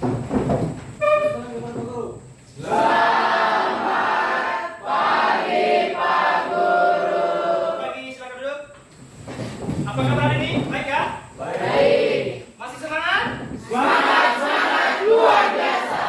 Selamat pagi Pak Guru. Pagi, silakan duduk. Apa kabar hari ini? Baik ya? Baik. Masih semangat? Semangat, semangat luar biasa.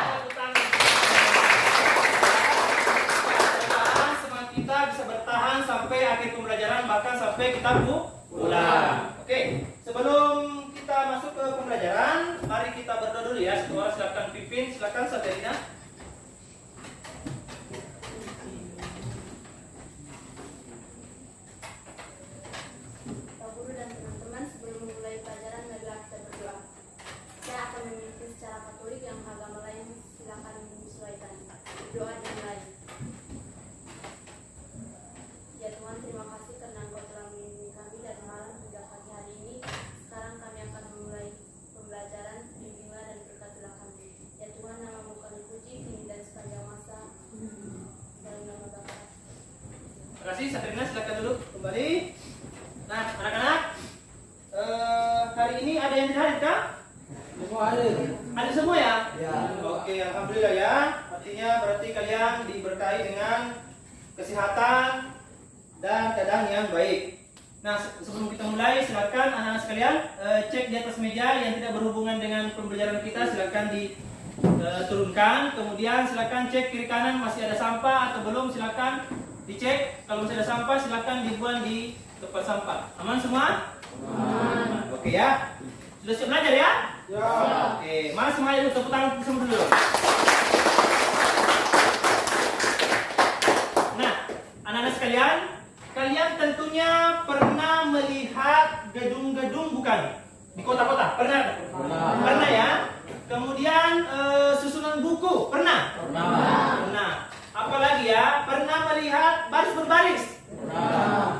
Semangat kita bisa bertahan sampai akhir pembelajaran, bahkan sampai kita pulang. Oke, sebelum kita masuk ke pembelajaran, mari kita berdoa dulu ya. Semua silakan pimpin, silakan Sabrina. Pak Guru dan teman-teman, sebelum memulai pelajaran, marilah kita berdoa. Saya akan memimpin secara Katolik, yang agama lain silakan menyesuaikan. Doa dimulai. Ya Tuhan, terima kasih karena Engkau telah melindungi kami dari malam hingga pagi hari ini. Sekarang kami akan memulai pembelajaran, bimbinglah dan berkatilah kami. Ya Tuhan, namamu kami puji, kini dan sepanjang masa. Dalam nama Bapa. Terima kasih, Sabrina, silakan duduk kembali. Nah, anak-anak, hari ini ada yang tidak hadir kah? Semua ada. Ada semua ya? Ya. Oke, alhamdulillah ya. Artinya berarti kalian diberkahi dengan kesehatan dan keadaan yang baik. Nah, sebelum kita mulai, silakan anak-anak sekalian cek di atas meja yang tidak berhubungan dengan pembelajaran kita, silakan diturunkan. Kemudian silakan cek kiri kanan masih ada sampah atau belum, silakan dicek. Kalau masih ada sampah, silakan dibuang di tempat sampah. Aman semua? Aman. Oke ya. Sudah siap belajar ya? Ya. Oke, mana semuanya dulu, tepuk tangan semua dulu. Nah, anak-anak sekalian, kalian tentunya pernah melihat gedung-gedung bukan? Di kota-kota, pernah? Pernah. Pernah ya? Kemudian susunan buku, pernah? Pernah. Apalagi ya, pernah melihat baris berbaris?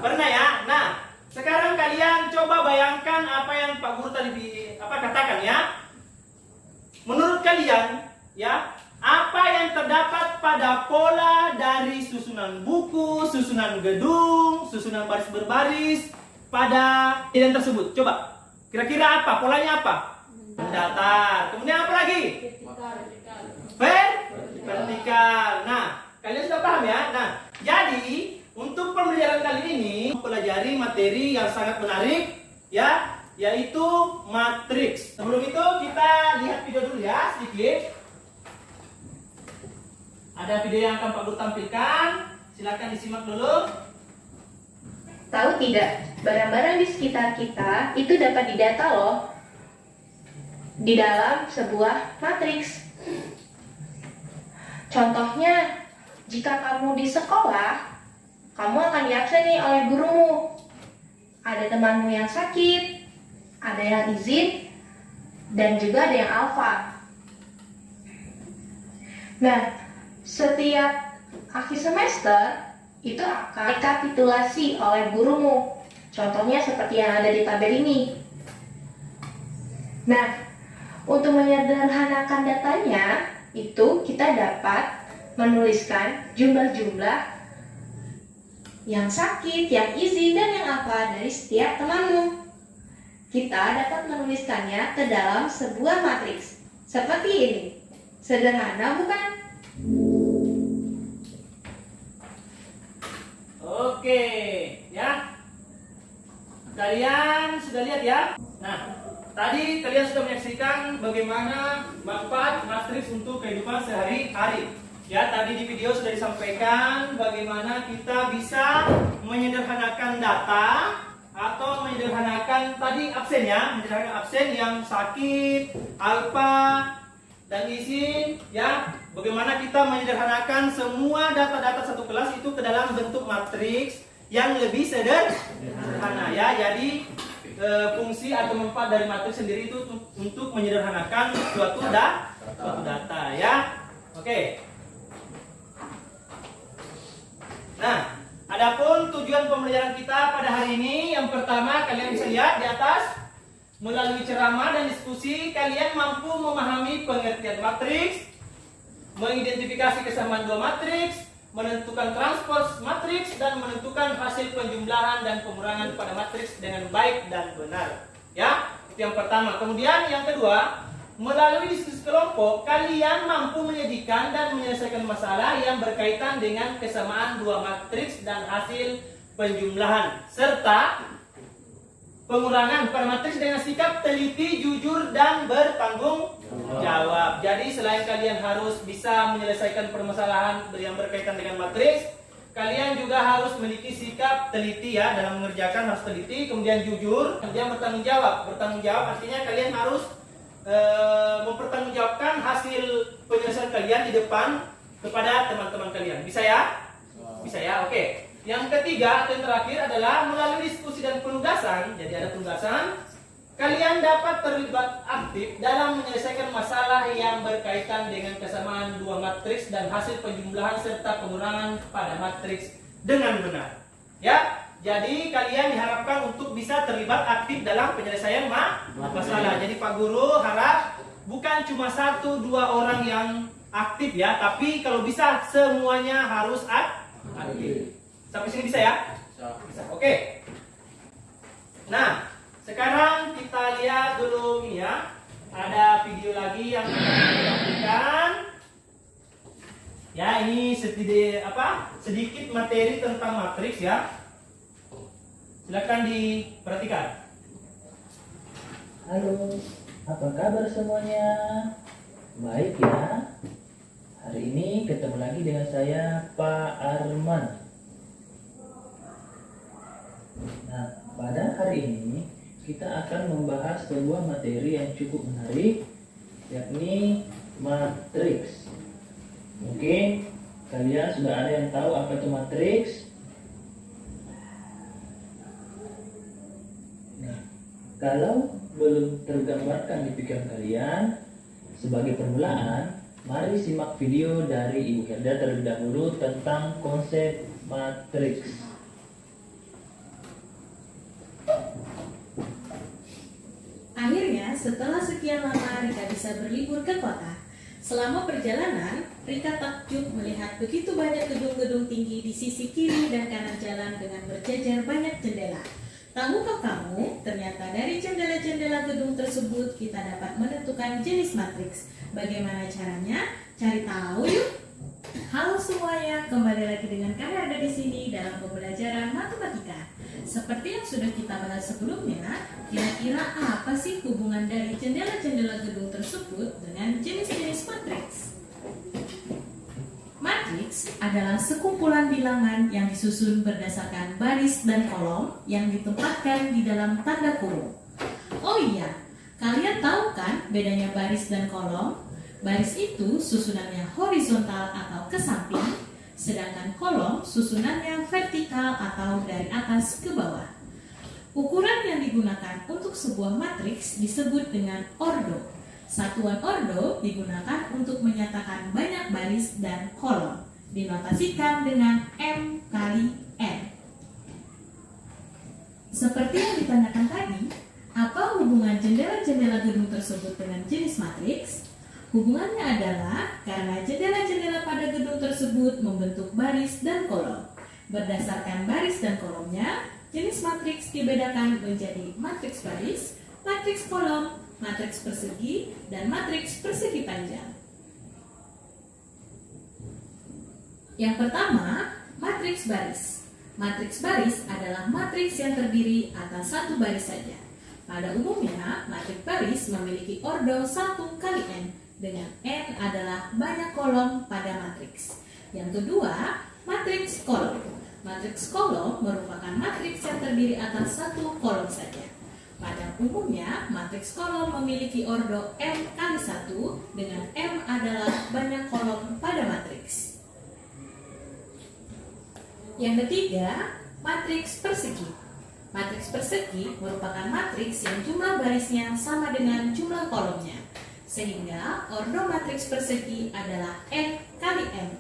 Pernah ya? Nah, sekarang kalian coba bayangkan apa yang Pak Guru tadi katakan ya. Menurut kalian ya, apa yang terdapat pada pola dari susunan buku, susunan gedung, susunan baris berbaris pada kejadian tersebut? Coba. Kira-kira apa? Polanya apa? Datar. Kemudian apa lagi? Vertikal. Nah, kalian sudah paham ya? Nah, jadi untuk pembelajaran kali ini mempelajari materi yang sangat menarik ya, yaitu matriks. Sebelum itu kita lihat video dulu ya sedikit. Ada video yang akan Pak Guru tampilkan. Silakan disimak dulu. Tahu tidak, barang-barang di sekitar kita itu dapat didata loh di dalam sebuah matriks. Contohnya, jika kamu di sekolah, kamu akan diabseni oleh gurumu. Ada temanmu yang sakit, ada yang izin, dan juga ada yang alfa. Nah, setiap akhir semester itu akan rekapitulasi oleh gurumu. Contohnya seperti yang ada di tabel ini. Nah, untuk menyederhanakan datanya, itu kita dapat menuliskan jumlah-jumlah yang sakit, yang izin, dan yang apa dari setiap temanmu. Kita dapat menuliskannya ke dalam sebuah matriks seperti ini. Sederhana bukan? Oke, ya. Kalian sudah lihat ya? Nah, tadi kalian sudah menyaksikan bagaimana manfaat matriks untuk kehidupan sehari-hari. Ya, tadi di video sudah disampaikan bagaimana kita bisa menyederhanakan data atau menyederhanakan tadi absen ya, menyederhanakan absen yang sakit, alfa, dan izin ya. Bagaimana kita menyederhanakan semua data-data satu kelas itu ke dalam bentuk matriks yang lebih sederhana ya. Jadi fungsi atau manfaat dari matriks sendiri itu untuk menyederhanakan suatu data ya. Oke. Nah, adapun tujuan pembelajaran kita pada hari ini, yang pertama kalian bisa lihat di atas, melalui ceramah dan diskusi kalian mampu memahami pengertian matriks, mengidentifikasi kesamaan dua matriks, menentukan transpose matriks, dan menentukan hasil penjumlahan dan pengurangan pada matriks dengan baik dan benar. Ya, itu yang pertama. Kemudian yang kedua, melalui diskusi kelompok, kalian mampu menyajikan dan menyelesaikan masalah yang berkaitan dengan kesamaan dua matriks dan hasil penjumlahan, serta pengurangan pada matriks dengan sikap teliti, jujur, dan bertanggung jawab. Jadi selain kalian harus bisa menyelesaikan permasalahan yang berkaitan dengan matriks, kalian juga harus memiliki sikap teliti ya, dalam mengerjakan harus teliti, kemudian jujur, kemudian bertanggung jawab. Bertanggung jawab artinya kalian harus mempertanggungjawabkan hasil penyelesaian kalian di depan kepada teman-teman kalian. Bisa ya? Bisa ya? Oke. Yang ketiga atau yang terakhir adalah melalui diskusi dan penugasan. Jadi ada penugasan, kalian dapat terlibat aktif dalam menyelesaikan masalah yang berkaitan dengan kesamaan dua matriks dan hasil penjumlahan serta pengurangan pada matriks dengan benar. Ya, jadi kalian diharapkan untuk bisa terlibat aktif dalam penyelesaian masalah. Jadi Pak Guru harap bukan cuma 1-2 orang yang aktif ya, tapi kalau bisa semuanya harus aktif. Sampai sini bisa ya? Bisa. Oke. Nah, sekarang kita lihat dulu ini ya. Ada video lagi yang kita lakukan. Ya, ini sedikit materi tentang matriks ya. Silakan diperhatikan. Halo, apa kabar semuanya? Baik ya. Hari ini ketemu lagi dengan saya, Pak Arman. Nah, pada hari ini kita akan membahas sebuah materi yang cukup menarik, yakni matriks. Oke, kalian sudah ada yang tahu apa itu matriks? Nah, kalau belum tergambarkan di pikiran kalian, sebagai permulaan, mari simak video dari Ibu Herda terlebih dahulu tentang konsep matriks. Akhirnya, setelah sekian lama Rika bisa berlibur ke kota. Selama perjalanan, Rika takjub melihat begitu banyak gedung-gedung tinggi di sisi kiri dan kanan jalan dengan berjajar banyak jendela. Tahukah kamu, ternyata dari jendela-jendela gedung tersebut kita dapat menentukan jenis matriks. Bagaimana caranya? Cari tahu yuk! Halo semuanya, kembali lagi dengan kami ada di sini dalam pembelajaran matematika. Seperti yang sudah kita bahas sebelumnya, kira-kira apa sih hubungan dari jendela-jendela gedung tersebut dengan jenis-jenis matriks? Matriks adalah sekumpulan bilangan yang disusun berdasarkan baris dan kolom yang ditempatkan di dalam tanda kurung. Oh iya, kalian tahu kan bedanya baris dan kolom? Baris itu susunannya horizontal atau ke samping, sedangkan kolom susunannya vertikal atau dari atas ke bawah. Ukuran yang digunakan untuk sebuah matriks disebut dengan ordo. Satuan ordo digunakan untuk menyatakan banyak baris dan kolom, dinotasikan dengan M kali N. Seperti yang ditanyakan tadi, apa hubungan jendela-jendela gedung tersebut dengan jenis matriks? Hubungannya adalah karena jendela-jendela pada gedung tersebut membentuk baris dan kolom. Berdasarkan baris dan kolomnya, jenis matriks dibedakan menjadi matriks baris, matriks kolom, matriks persegi, dan matriks persegi panjang. Yang pertama, matriks baris. Matriks baris adalah matriks yang terdiri atas satu baris saja. Pada umumnya, matriks baris memiliki ordo 1 kali N, dengan N adalah banyak kolom pada matriks. Yang kedua, matriks kolom. Matriks kolom merupakan matriks yang terdiri atas satu kolom saja. Pada umumnya, matriks kolom memiliki ordo M kali 1 dengan M adalah banyak kolom pada matriks. Yang ketiga, matriks persegi. Matriks persegi merupakan matriks yang jumlah barisnya sama dengan jumlah kolomnya, sehingga ordo matriks persegi adalah N kali M.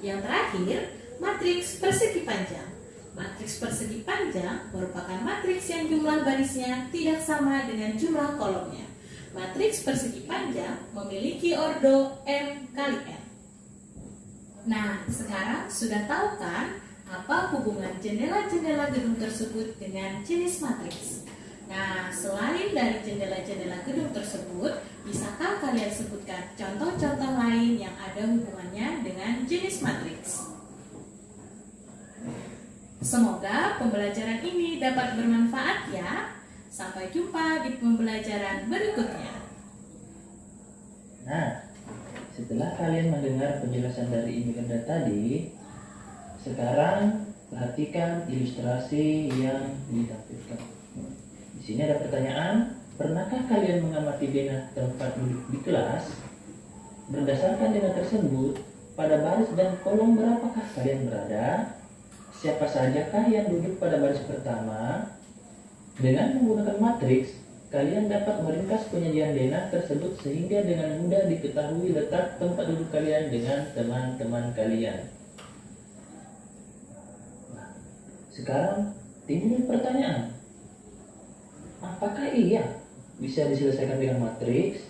Yang terakhir, matriks persegi panjang. Matriks persegi panjang merupakan matriks yang jumlah barisnya tidak sama dengan jumlah kolomnya. Matriks persegi panjang memiliki ordo M kali N. Nah, sekarang sudah tahu kan apa hubungan jendela-jendela gedung tersebut dengan jenis matriks? Nah, selain dari jendela-jendela gedung tersebut, bisakah kalian sebutkan contoh-contoh lain yang ada hubungannya dengan jenis matriks? Semoga pembelajaran ini dapat bermanfaat ya. Sampai jumpa di pembelajaran berikutnya. Nah, setelah kalian mendengar penjelasan dari Ibu Ganda tadi, sekarang perhatikan ilustrasi yang ditampilkan. Di sini ada pertanyaan, pernahkah kalian mengamati denah tempat duduk di kelas? Berdasarkan denah tersebut, pada baris dan kolom berapakah kalian berada? Siapa sajakah yang duduk pada baris pertama? Dengan menggunakan matriks, kalian dapat meringkas penyajian denah tersebut sehingga dengan mudah diketahui letak tempat duduk kalian dengan teman-teman kalian. Nah, sekarang timbul pertanyaan, apakah iya bisa diselesaikan dengan matriks?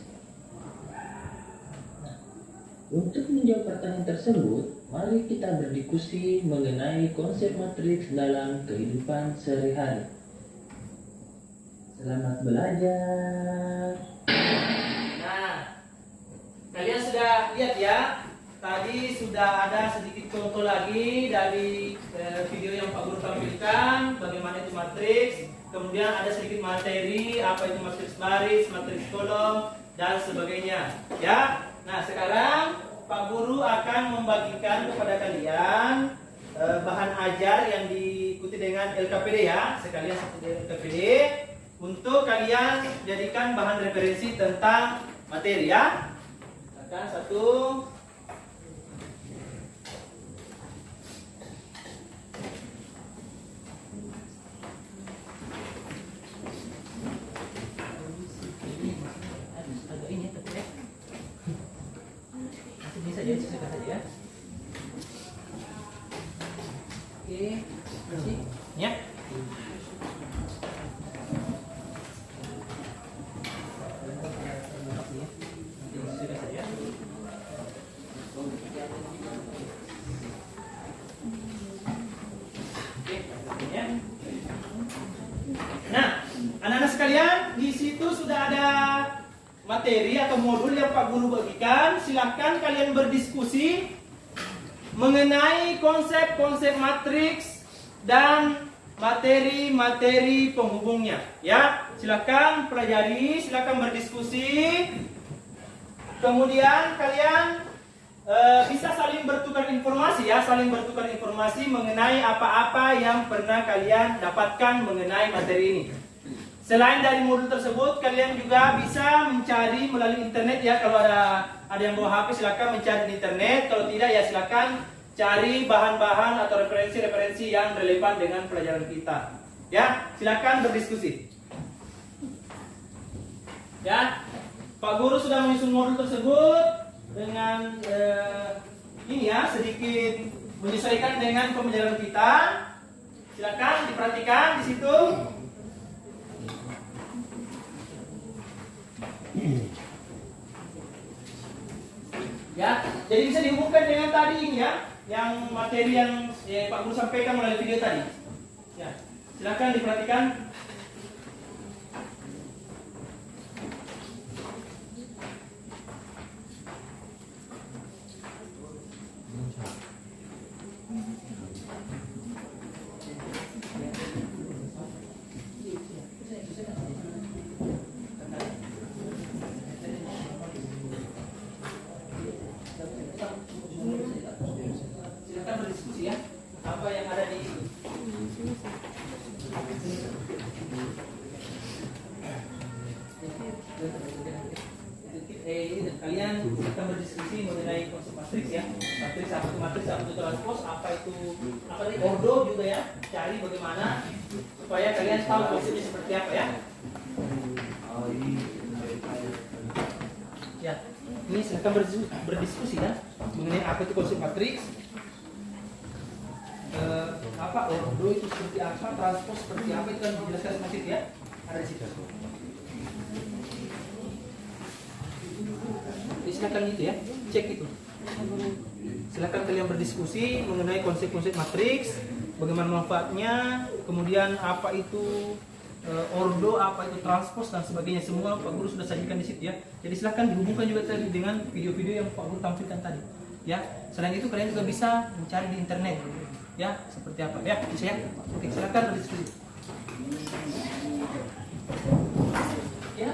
Nah, untuk menjawab pertanyaan tersebut, mari kita berdiskusi mengenai konsep matriks dalam kehidupan sehari-hari. Selamat belajar. Nah, kalian sudah lihat ya, tadi sudah ada sedikit contoh lagi dari video yang Pak Guru tampilkan, bagaimana itu matriks. Kemudian ada sedikit materi, apa itu matriks baris, matriks kolom, dan sebagainya. Ya, nah sekarang Pak Guru akan membagikan kepada kalian bahan ajar yang diikuti dengan LKPD ya, sekalian satu LKPD. Untuk kalian jadikan bahan referensi tentang materi ya. Akan satu. Agak ini tapi ya. Ini saja silakan saja ya. Oke, masih ya. Nah, anak-anak sekalian, di situ sudah ada materi atau modul yang Pak Guru bagikan. Silahkan kalian berdiskusi mengenai konsep-konsep matriks dan materi-materi penghubungnya. Ya, silahkan pelajari, silahkan berdiskusi. Kemudian kalian bisa saling bertukar informasi ya, saling bertukar informasi mengenai apa-apa yang pernah kalian dapatkan mengenai materi ini. Selain dari modul tersebut, kalian juga bisa mencari melalui internet ya. Kalau ada yang bawa HP, silakan mencari di internet. Kalau tidak ya silakan cari bahan-bahan atau referensi-referensi yang relevan dengan pelajaran kita. Ya, silakan berdiskusi. Ya, Pak Guru sudah menyusun modul tersebut dengan ini ya, sedikit menyesuaikan dengan pembelajaran kita. Silakan diperhatikan di situ. Ya, jadi bisa dihubungkan dengan tadi ini ya, yang materi yang Pak Guru sampaikan melalui video tadi. Ya, silakan diperhatikan. Silakan berdiskusi ya, apa yang ada di kalian akan berdiskusi mengenai konsep matriks ya. Matriks apa itu transpose, apa itu ordo juga ya. Cari bagaimana supaya kalian tahu konsepnya seperti apa ya. Ya, ini silakan berdiskusi ya mengenai apa itu konsep matriks. Apa ordo itu seperti apa, transpose seperti apa, itu kan dijelaskan sedikit ya. Ada di situ. Jadi silakan itu ya, cek itu. Silakan kalian berdiskusi mengenai konsep-konsep matriks, bagaimana manfaatnya, kemudian apa itu ordo, apa itu transpose dan sebagainya, semua Pak Guru sudah sajikan di situ ya. Jadi silahkan dihubungkan juga tadi dengan video-video yang Pak Guru tampilkan tadi ya. Selain itu kalian juga bisa mencari di internet ya, seperti apa ya, bisa ya. Oke, silahkan berdiskusi ya.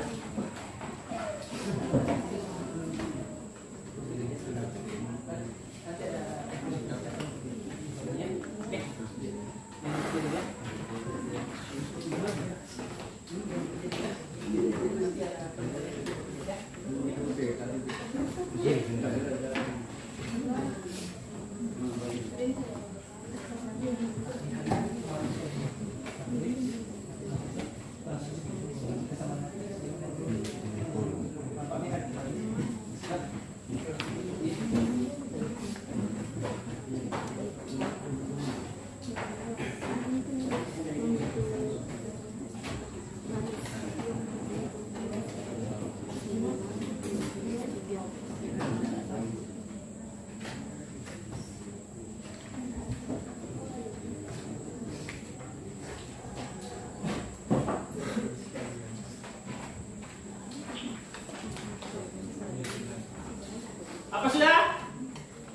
Apa sudah?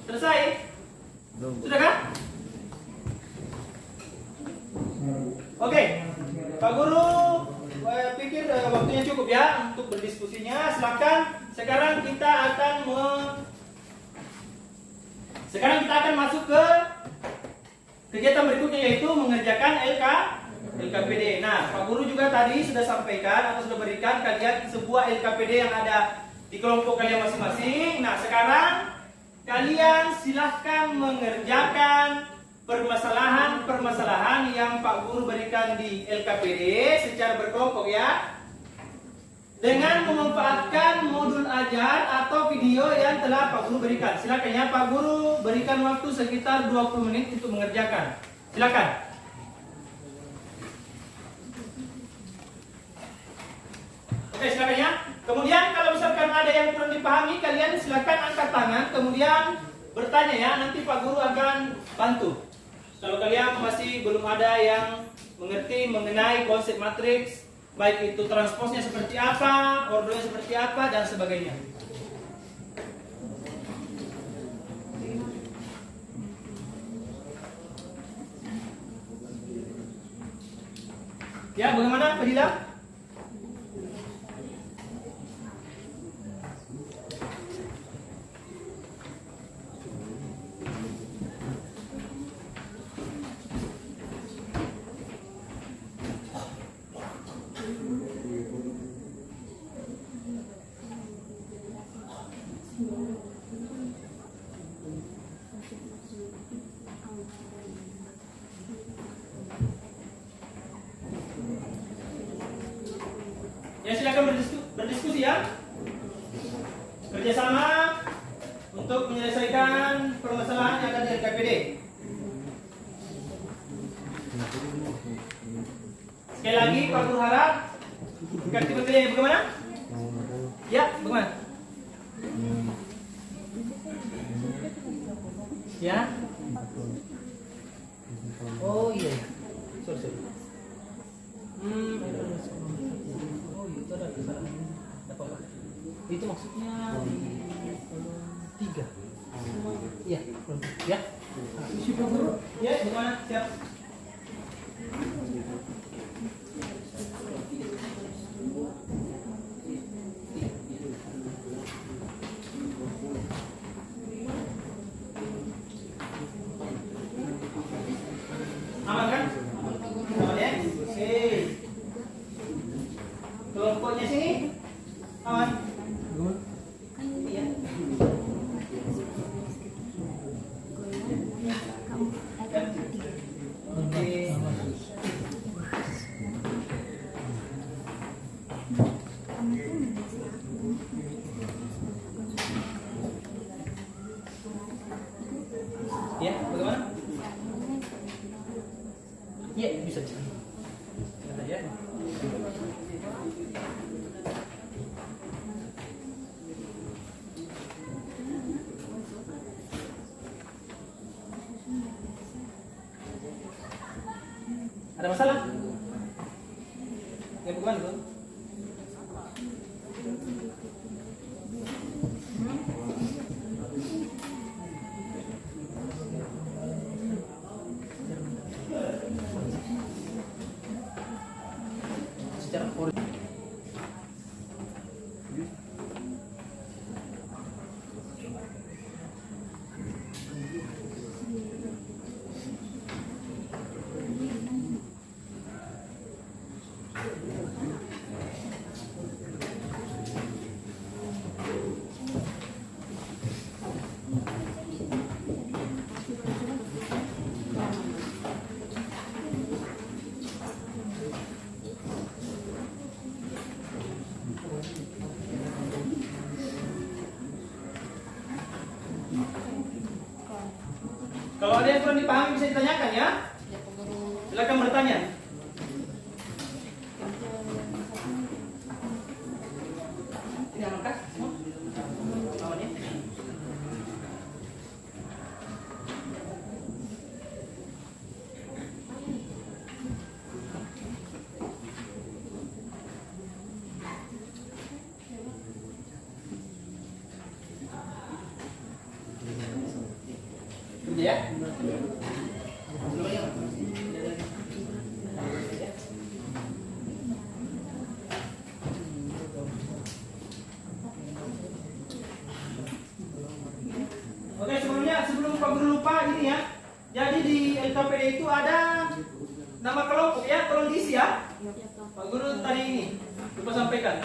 Selesai? Sudah kan? Oke, Pak Guru pikir waktunya cukup ya untuk berdiskusinya. Silakan. Sekarang kita akan masuk ke kegiatan berikutnya, yaitu mengerjakan LKPD. Nah, Pak Guru juga tadi sudah sampaikan atau sudah berikan kalian sebuah LKPD yang ada di kelompok kalian masing-masing. Nah, sekarang kalian silahkan mengerjakan permasalahan yang Pak Guru berikan di LKPD secara berkelompok ya, dengan memanfaatkan modul ajar atau video yang telah Pak Guru berikan. Silakan ya, Pak Guru berikan waktu sekitar 20 menit untuk mengerjakan. Silakan. Oke, silakan ya. Kemudian kalau misalkan ada yang kurang dipahami, kalian silakan angkat tangan, kemudian bertanya ya, nanti Pak Guru akan bantu. Kalau kalian masih belum ada yang mengerti mengenai konsep matriks, baik itu transposnya seperti apa, ordonya seperti apa, dan sebagainya. Ya, bagaimana Fadila? Ya, silakan berdiskusi ya. Kerjasama untuk menyelesaikan permasalahan yang ada di LKPD. Sekali lagi Pak Guru harap aktivitasnya bagaimana? Ya, bagaimana? Ya. Oh iya. Sorry. Oh itu ada kesalahan. Apa-apa. Itu maksudnya di kolom 3. Iya, kolom 3. Ya. Ya, bagaimana? Siap. Aman kan? Aman ya? Oke. Kelompoknya sini aman? Iya. Oke. Ya, bagaimana? Ya, bisa. Lihat aja. Ada masalah? Kalau ada yang kurang dipahami bisa ditanyakan ya. Silakan bertanya. Ini aman semua? Aman ya? Udah ya? Oke, sebelum Pak Guru lupa ini ya. Jadi di LKPD itu ada nama kelompok ya, tolong diisi ya. Pak Guru tadi ini lupa sampaikan.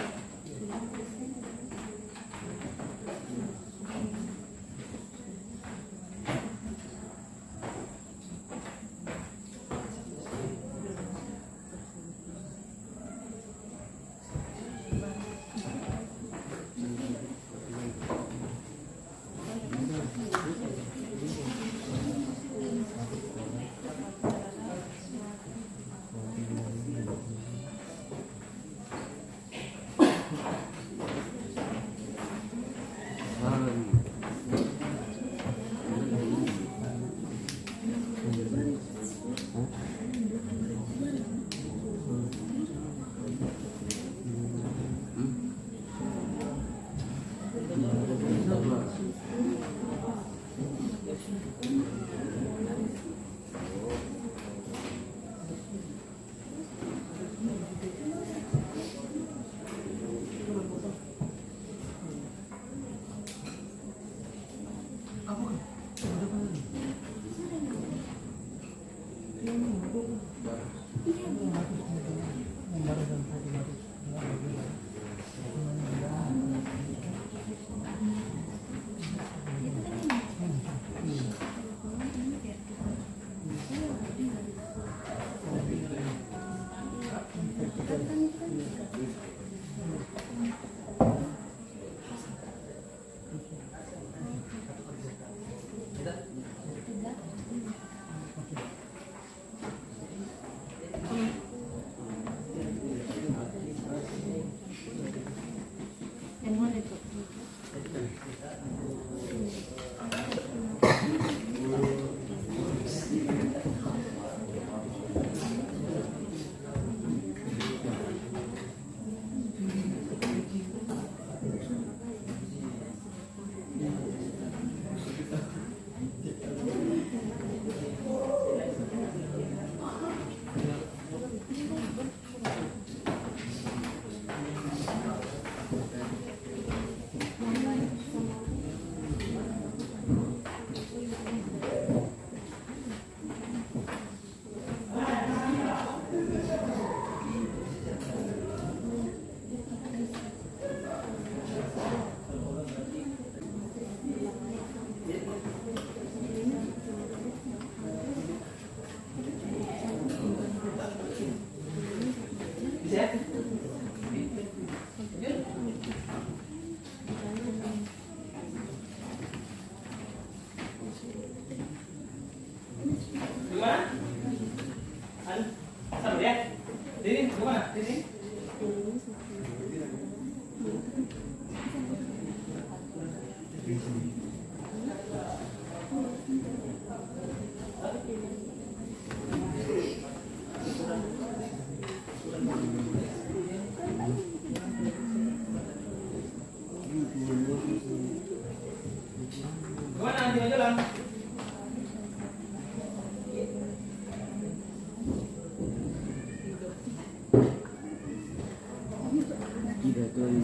Betul.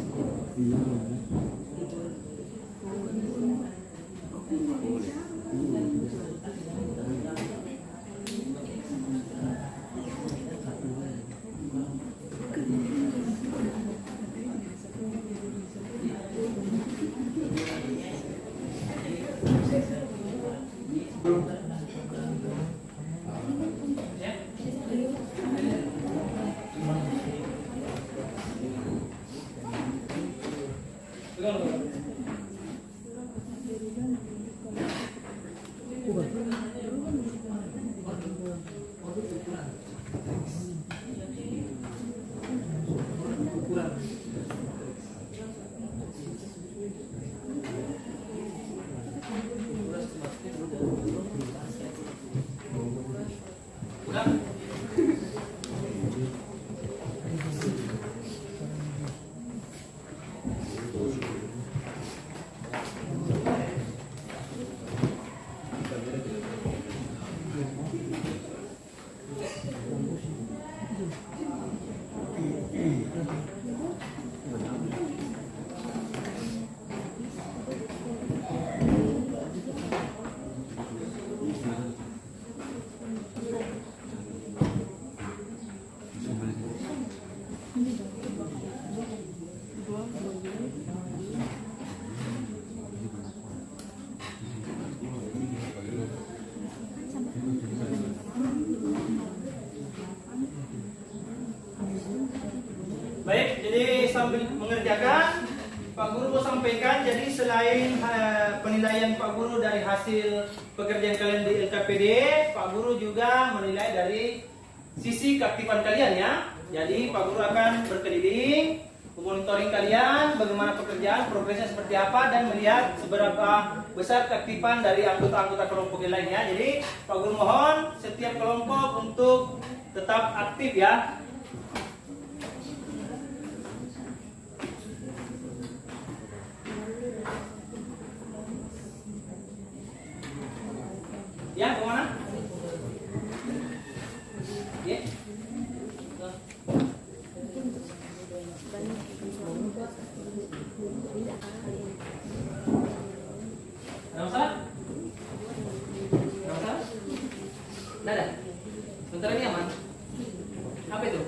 Baik, jadi sambil mengerjakan, Pak Guru mau sampaikan, jadi selain penilaian Pak Guru dari hasil pekerjaan kalian di LKPD, Pak Guru juga menilai dari sisi keaktifan kalian ya. Jadi Pak Guru akan berkeliling, memonitoring kalian, bagaimana pekerjaan, progresnya seperti apa, dan melihat seberapa besar keaktifan dari anggota-anggota kelompok yang lainnya. Jadi Pak Guru mohon setiap kelompok untuk tetap aktif ya. Ya, kemana? Ya. Ada masalah? Ada masalah? Nggak ada? Bentar lagi aman? Apa itu?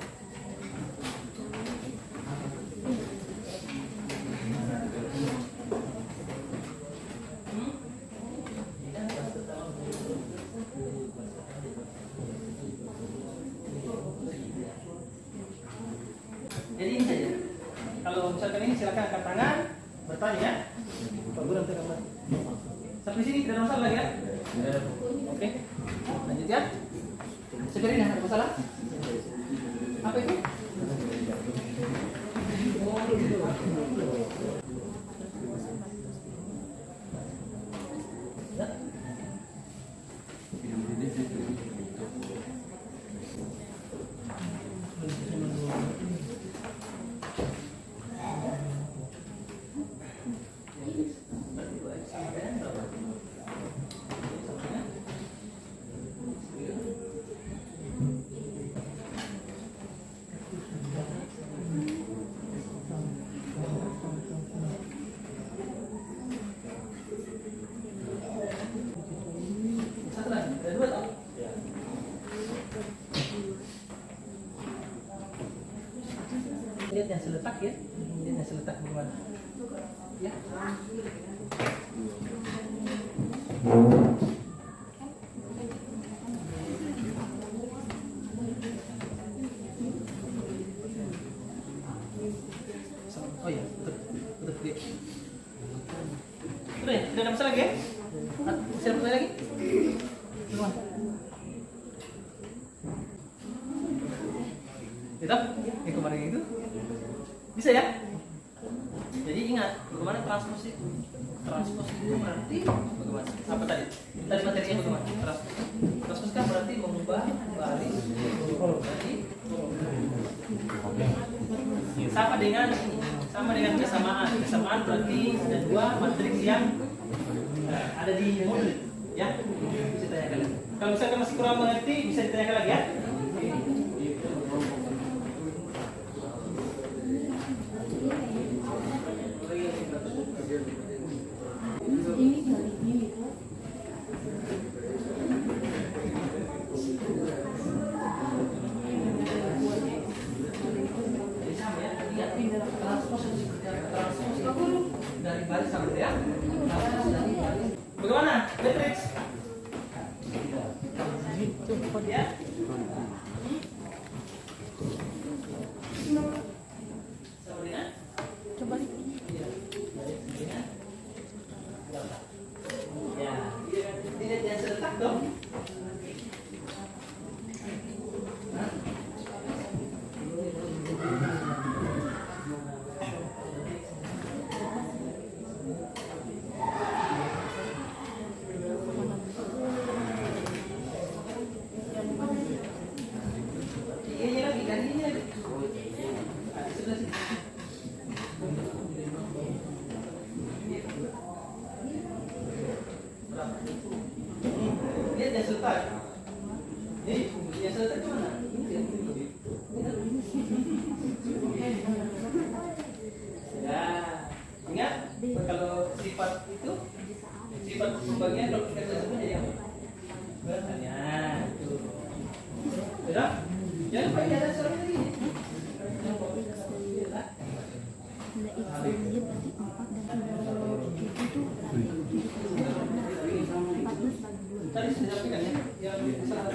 Jadi ini saja. Kalau misalkan ini silakan angkat tangan, bertanya ya. Pak Guru nanti gambar. Sampai sini tidak ada masalah lagi ya? Oke. Lanjut ya. Segera ini ada masalah? Apa itu? Satu lagi, ada dua toh? Lihat yang seletak ya, lihat yang seletak bagaimana? Ya. Oh ya, betul. Sudah ya, tidak ada masalah lagi ya? Bisa bertanya lagi? Bagaimana? Itu? Yang kemarin itu? Bisa ya? Jadi ingat, bagaimana transpos itu? Transpos itu berarti bagaimana? Apa tadi? Tadi materinya bagaimana? Transpos kan berarti mengubah baris berarti sama dengan kesamaan. Kesamaan berarti ada dua matriks yang ada di modul ya. Bisa tanyakan lagi. Kalau misalkan masih kurang mengerti bisa ditanyakan lagi ya. Dari baris sampai ya. Bagaimana? Matrix? Ya. Sama dengan? Coba lihat. Ya. Dilihat yang seletak dong. selesai. Nih, yang selesai ke mana? Ya, ingat kalau sifat itu sifat pembagian kalau kita sebut jadi apa? Bertanya. Sudah? Jangan lupa ada suara lagi. Tadi sudah sampaikan ya, yang salah.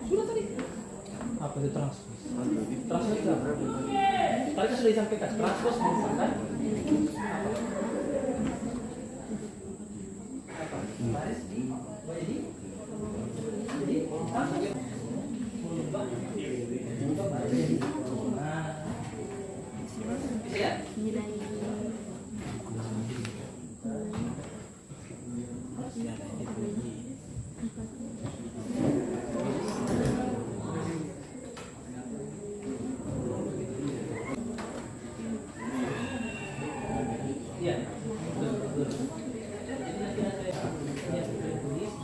Sudah tadi. Apa itu transpos? Transpos itu apa? Tadi kan sudah disampaikan. Transpos merupakan apa? Baris di jadi transpos merubah baris jadi. Nah, bisa ya? Iya. Jadi nanti ada yang tulis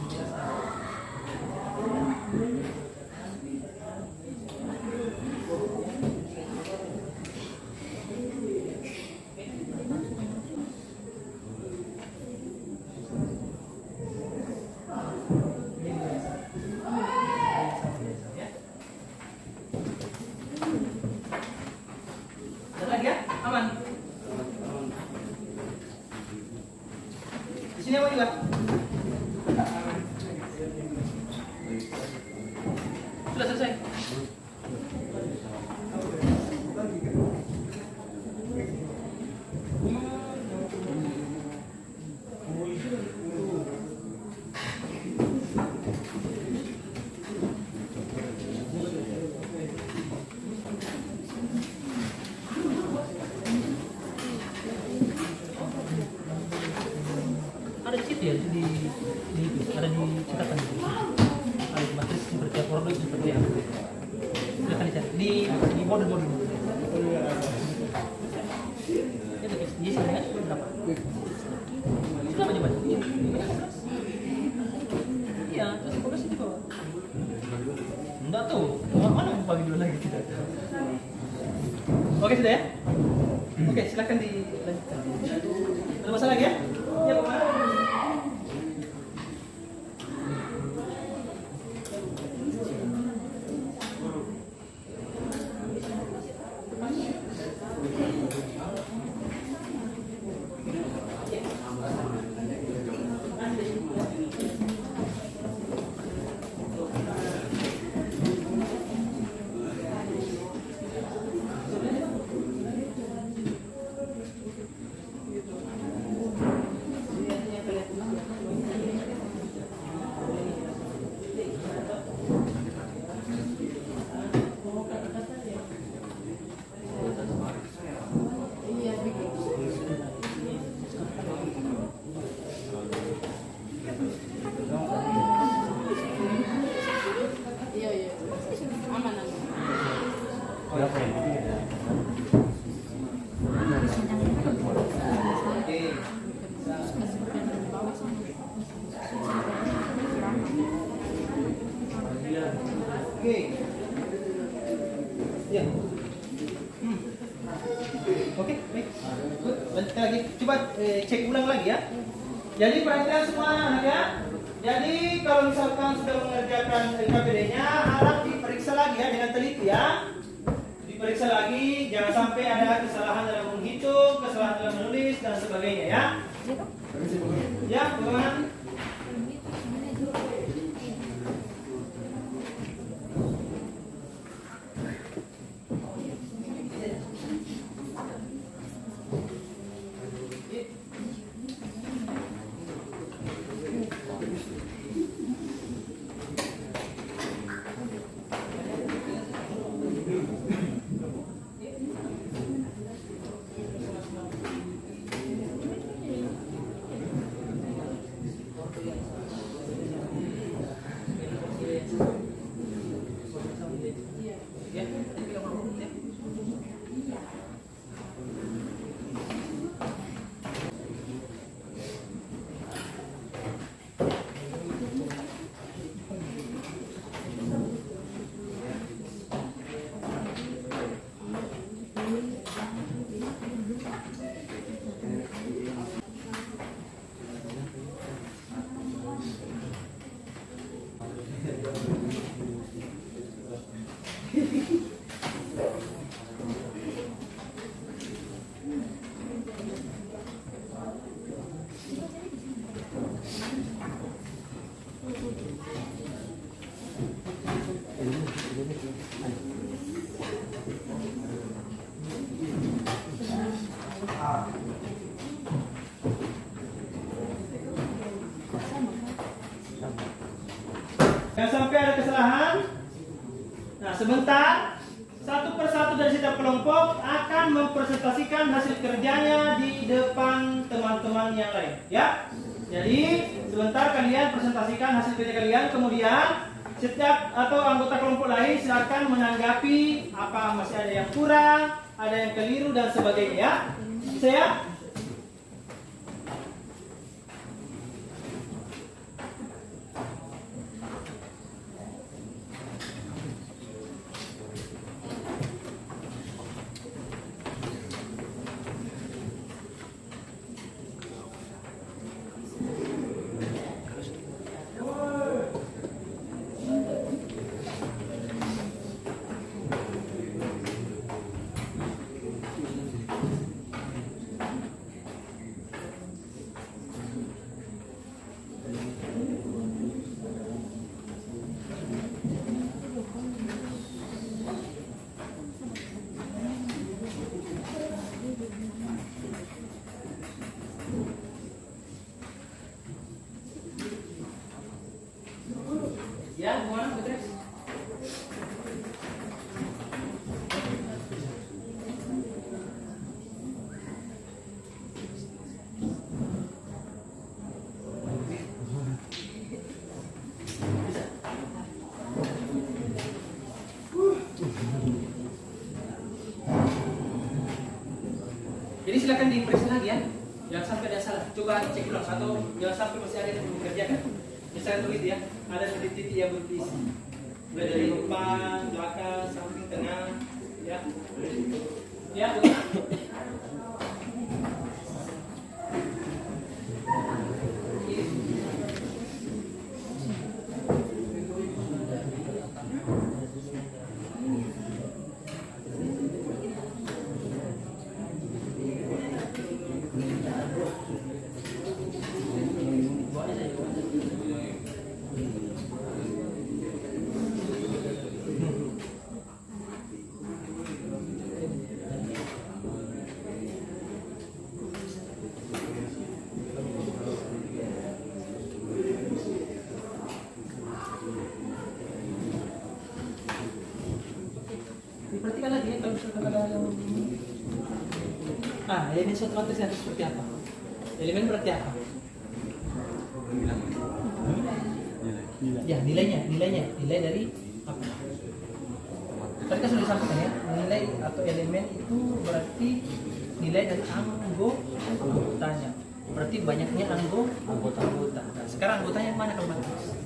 ada lagi ya? Aman? Di sini apa juga? Sudah selesai. Ada di situ ya, ada di catatan ada di matris seperti apa, produk seperti apa. Sudah kali cari di model. Ya di sini kan berapa? Sudah baca. Iya, terus progres di bawah. Enggak tahu, mana mau pagi dulu lagi tidak. Oke sudah ya? Oke, silakan dilanjutkan. Ada masalah lagi ya? Ya, Pak. Oke. Ya. Oke, baik. Good. Lanjutkan lagi. Coba cek ulang lagi ya. Jadi perhatikan semua anak ya. Jadi kalau misalkan sudah mengerjakan KPD-nya, harap diperiksa lagi ya dengan teliti ya. Diperiksa lagi, jangan sampai ada kesalahan dalam menghitung, kesalahan dalam menulis dan sebagainya ya. Ya, bagaimana? Jangan sampai ada kesalahan. Nah, sebentar, satu persatu dari setiap kelompok akan mempresentasikan hasil kerjanya di depan teman-teman yang lain, ya. Jadi, sebentar kalian presentasikan hasil kerja kalian, kemudian setiap atau anggota kelompok lain silakan menanggapi apa masih ada yang kurang, ada yang keliru dan sebagainya, ya. Bisa ya? Ya, gimana Beatrice? Jadi silakan diimpresi lagi ya. Jangan sampai ada salah. Coba cek ulang atau jangan sampai masih ada yang belum dikerjakan. Misalnya begitu ya, ada titik-titik yang berisi. Mulai dari depan, belakang, samping, tengah, ya. Ya, diperhatikan lagi ya kalau misalkan ada yang elemen otomatis itu seperti apa? Elemen berarti apa? Ya, nilai dari apa? Tadi kan sudah disampaikan ya, nilai atau elemen itu berarti nilai dari anggotanya. Berarti banyaknya anggota. Nah, sekarang anggotanya mana kalau matriks?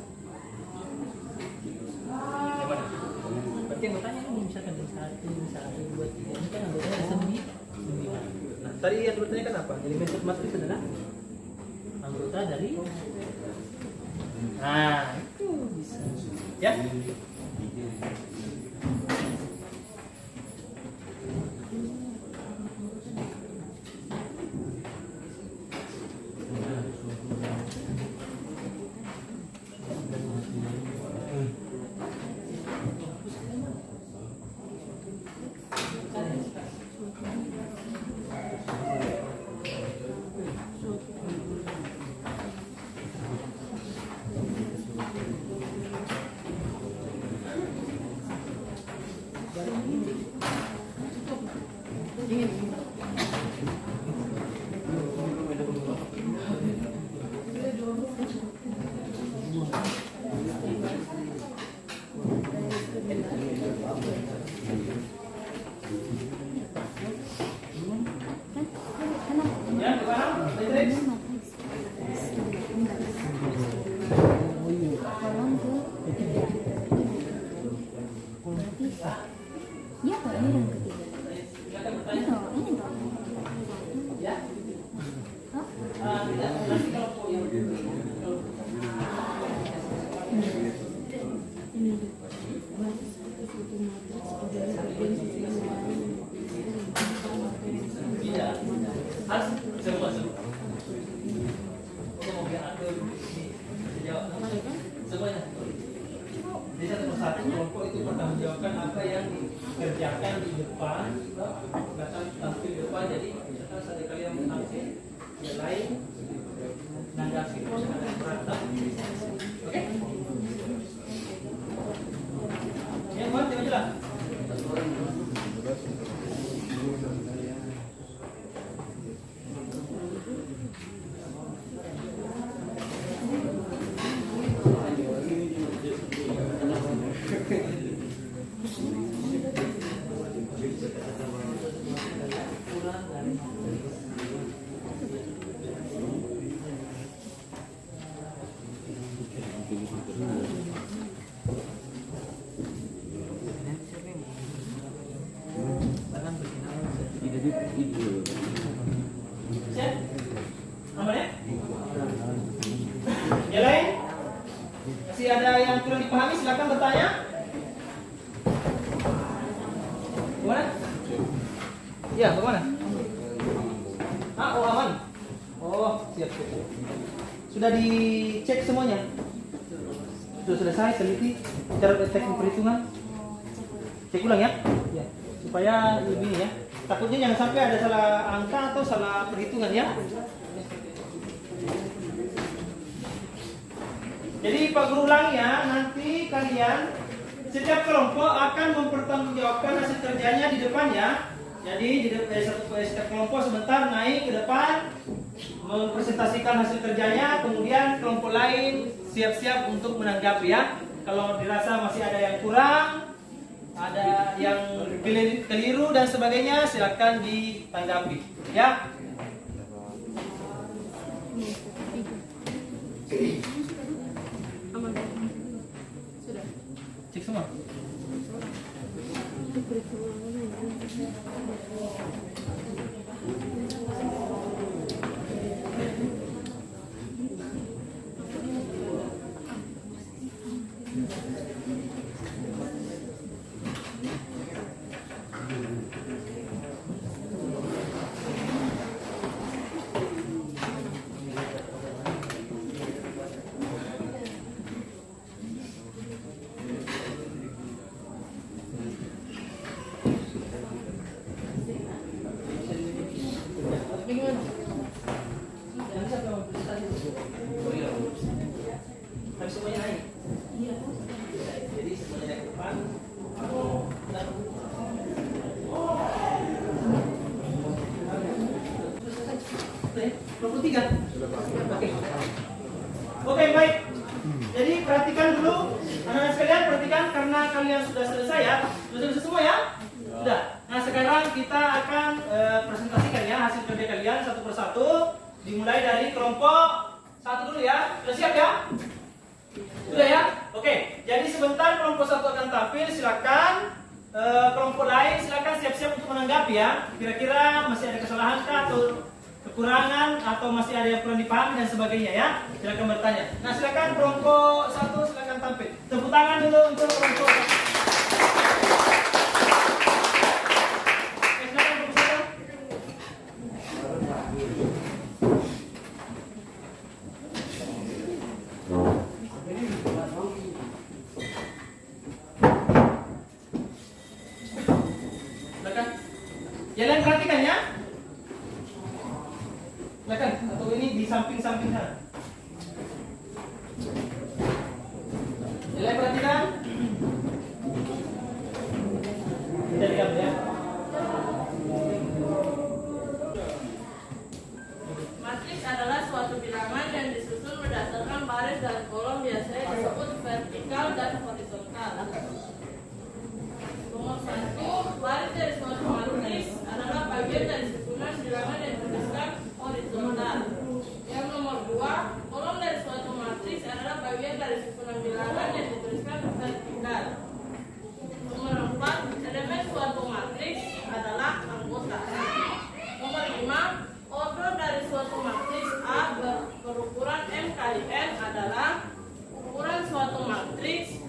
Yang mana? Berarti anggotanya ini misalkan dari 1, 2, 3, ini kan anggotanya ada 9. Nah, tadi yang bertanya kan apa? Elemen matriks adalah anggota dari. Nah, itu bisa. Ya. Ya, gimana? Matriks? Ya, Pak, ini yang ketiga. Ini toh. Ya. Hah? Tidak, nanti kalau yang tidak harus semua. Kita mau biar aku jawab semuanya. Jadi satu persatu kelompok itu bertanggung jawabkan apa yang kerjakan di depan, akan tampil di depan. Jadi misalkan saat kalian tampil, yang lain menanggapi misalkan berantem. Oke? Yang mana tengok jelas? Siap? Aman ya? Yang lain? Masih ada yang kurang dipahami, silakan bertanya. Bagaimana? Ya, bagaimana? Oh aman. Oh, siap. Sudah dicek semuanya? Sudah selesai teliti cara teknik perhitungan? Cek ulang ya? Ya. Supaya lebih ya. Takutnya jangan sampai ada salah angka atau salah perhitungan ya. Jadi Pak Guru ulangi ya, nanti kalian setiap kelompok akan mempertanggungjawabkan hasil kerjanya di depan ya. Jadi setiap kelompok sebentar naik ke depan mempresentasikan hasil kerjanya, kemudian kelompok lain siap-siap untuk menanggapi ya. Kalau dirasa masih ada yang kurang, ada yang keliru dan sebagainya, silakan ditanggapi ya. Cek semua. Tapi semuanya naik. Jadi semuanya naik ke depan. Oke, baik. Jadi perhatikan dulu, anak-anak sekalian, perhatikan karena kalian sudah selesai ya. Sudah selesai semua ya? Sudah. Nah sekarang kita akan presentasikan ya hasil kerja kalian satu persatu. Dimulai dari kelompok satu dulu ya. Sudah siap ya? Sudah ya? Oke. Jadi sebentar kelompok satu akan tampil. Silakan. Kelompok lain silakan siap-siap untuk menanggapi ya. Kira-kira masih ada kesalahan kah atau kekurangan atau masih ada yang kurang dipahami dan sebagainya ya. Silakan bertanya. Nah silakan kelompok satu silakan tampil. Tepuk tangan dulu untuk kelompok satu. Jalan perhatikan ya. Silakan, atau ini di samping-samping sana. Jalan perhatikan. Kita lihat ya. Matriks adalah suatu bilangan yang disusun berdasarkan baris dan kolom, biasanya disebut vertikal dan horizontal. Nomor 1, baris dari suatu matriks adalah bagian dari susunan bilangan yang dituliskan horizontal. Yang nomor 2, kolom dari suatu matriks adalah bagian dari susunan bilangan yang dituliskan vertikal. Nomor 4, elemen suatu matriks adalah anggota. Nomor 5, order dari suatu matriks A berukuran M kali N adalah ukuran suatu matriks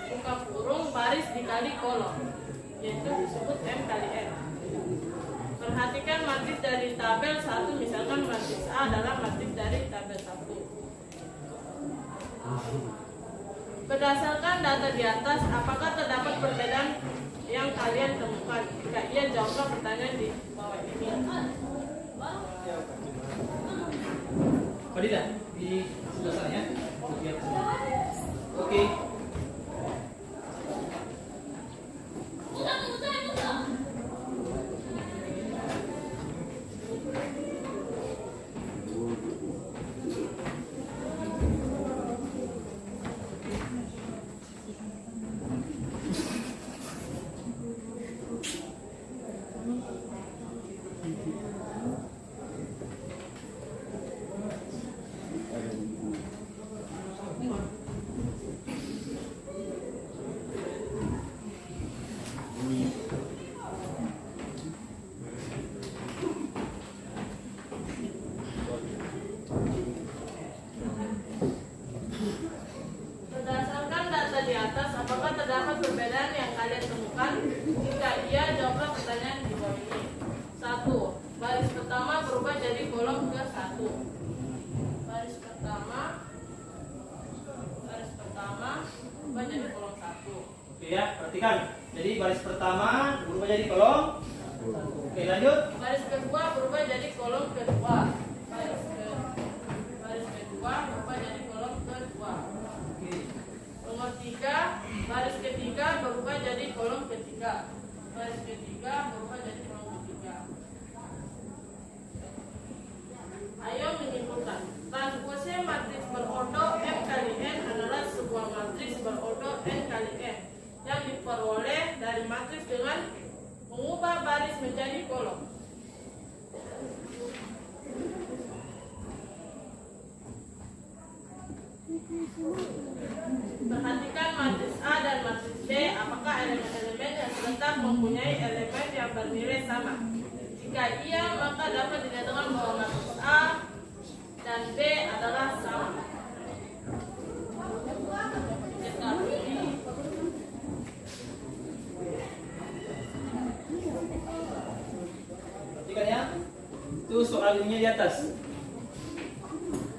buka kurung baris dikali kolom, yaitu disebut M kali N. Perhatikan matriks dari tabel 1, misalkan matriks A adalah matriks dari tabel 1. Berdasarkan data di atas, apakah terdapat perbedaan yang kalian temukan. Jika iya, jawablah pertanyaan di bawah ini. Fadila di sebelah sana ya. Oke. Berdasarkan data di atas, apakah terdapat perbedaan yang kalian temukan? Jika iya, jawablah pertanyaan di bawah ini. 1. Baris pertama berubah jadi kolom ke-1. Baris pertama berubah jadi kolom 1. Oke ya, perhatikan. Jadi baris pertama berubah jadi kolom. Oke, lanjut. Baris kedua berubah jadi kolom kedua. Baris kedua berubah jadi kolom kedua. Oke. Nomor 3, baris ketiga berubah jadi kolom ketiga. Baris ketiga berubah jadi kolom ketiga. Ayo menyimpulkan. Transpose matriks berordo M kali N adalah sebuah matriks berordo N kali N yang diperoleh dari matriks dengan mengubah baris menjadi kolom. Perhatikan matriks A dan matriks B, apakah elemen-elemen yang terletak mempunyai elemen yang bernilai sama. Jika iya, maka dapat dikatakan bahwa matriks A dan B adalah sama. Perhatikan ya. Itu soal ininya di atas.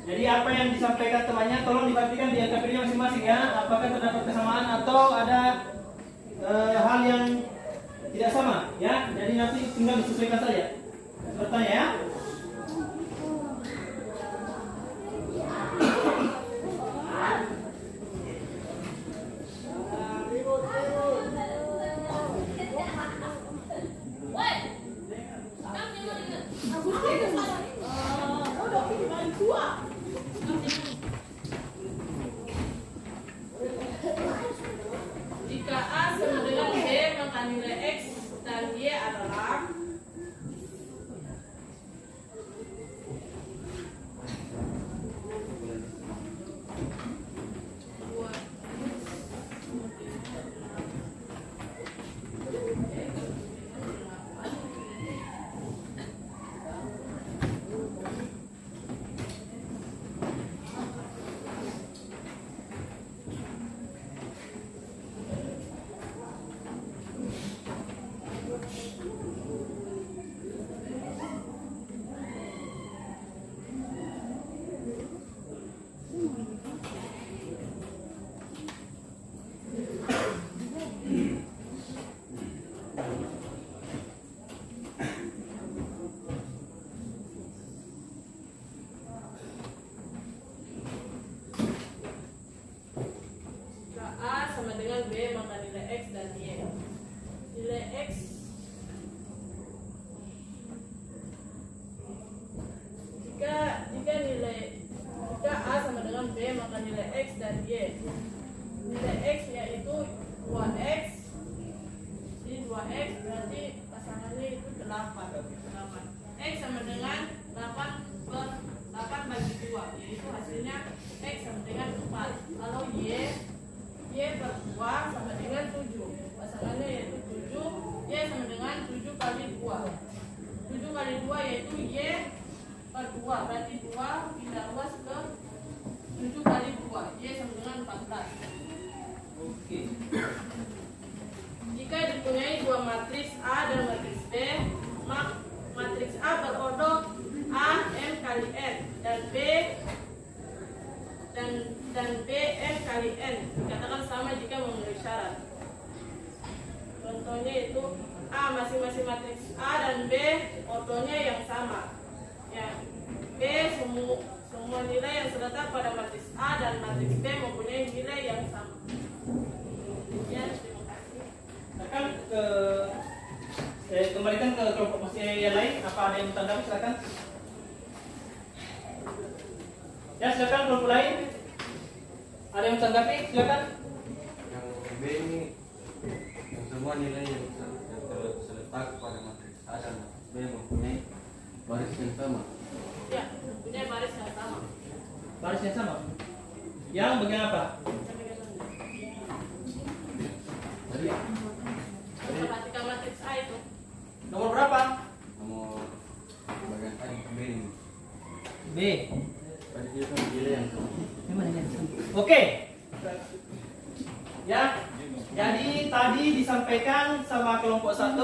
Jadi apa yang disampaikan temannya tolong diperhatikan di angka pilih masing-masing ya. Apakah terdapat kesamaan atau ada hal yang tidak sama ya. Jadi nanti tinggal disesuaikan saja. Bertanya ya. Jika A sama dengan B, maka nilai X dan Y adalah sama dengan B, maka nilai X dan Y. Nilai X jika A sama dengan B, maka nilai X dan Y. Nilai X yaitu 2X. Jadi 2X berarti pasangannya itu 8. X sama dengan 8 bagi 2, yaitu hasilnya X sama dengan 4. Kalau Y per 2 sama dengan 7. Pasangannya yaitu 7. Y sama dengan 7 kali 2. 7 kali 2 yaitu Y per 2. Berarti 2 pindah luas ke 7 kali 2. Y sama dengan 14. Oke. Jika dipunyai dua matriks A dan matriks B, maka matriks A berordo A M kali N dan B M kali N dikatakan sama jika memenuhi syarat. Contohnya semuanya itu A, masing-masing matriks A dan B ortonya yang sama. Ya, B semua nilai yang terletak pada matriks A dan matriks B mempunyai nilai yang sama. Ya, terima kasih. Silakan kembalikan ke kelompok masih yang lain. Apa ada yang tanggapi? Silakan. Ya, silakan kelompok lain. Ada yang tanggapi? Silakan. Yang B ini yang semua nilai yang terletak pada matriks A dan matriks B mempunyai baris yang sama. Ya, mempunyai baris yang sama. Baris yang sama. Yang bagian apa? Tadi Perhatikan matriks A itu. Nomor berapa? nomor bagian A yang B ini. B. Tadi itu nilai yang sama. Oke. Ya. Jadi tadi disampaikan sama kelompok 1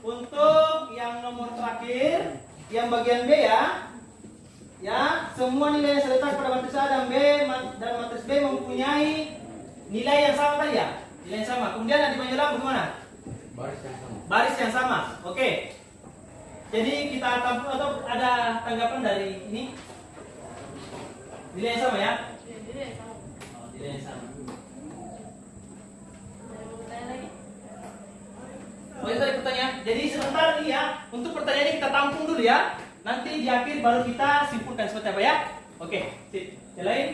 untuk yang nomor terakhir, yang bagian B ya. Ya, semua nilai yang terletak pada matriks A dan B dan matriks B mempunyai nilai yang sama tadi ya. Nilai yang sama. Kemudian yang dimenjelang bagaimana? Baris yang sama. Baris yang sama. Oke. Jadi kita atau ada tanggapan dari ini? Nilai yang sama ya? Ya, nilai yang sama. Oh, nilai yang sama. Ada yang mau bertanya lagi? Oh, itu tadi pertanyaan. Jadi sebentar nih ya, untuk pertanyaannya kita tampung dulu ya. Nanti di akhir baru kita simpulkan seperti apa ya. Oke, sip. Yang lain?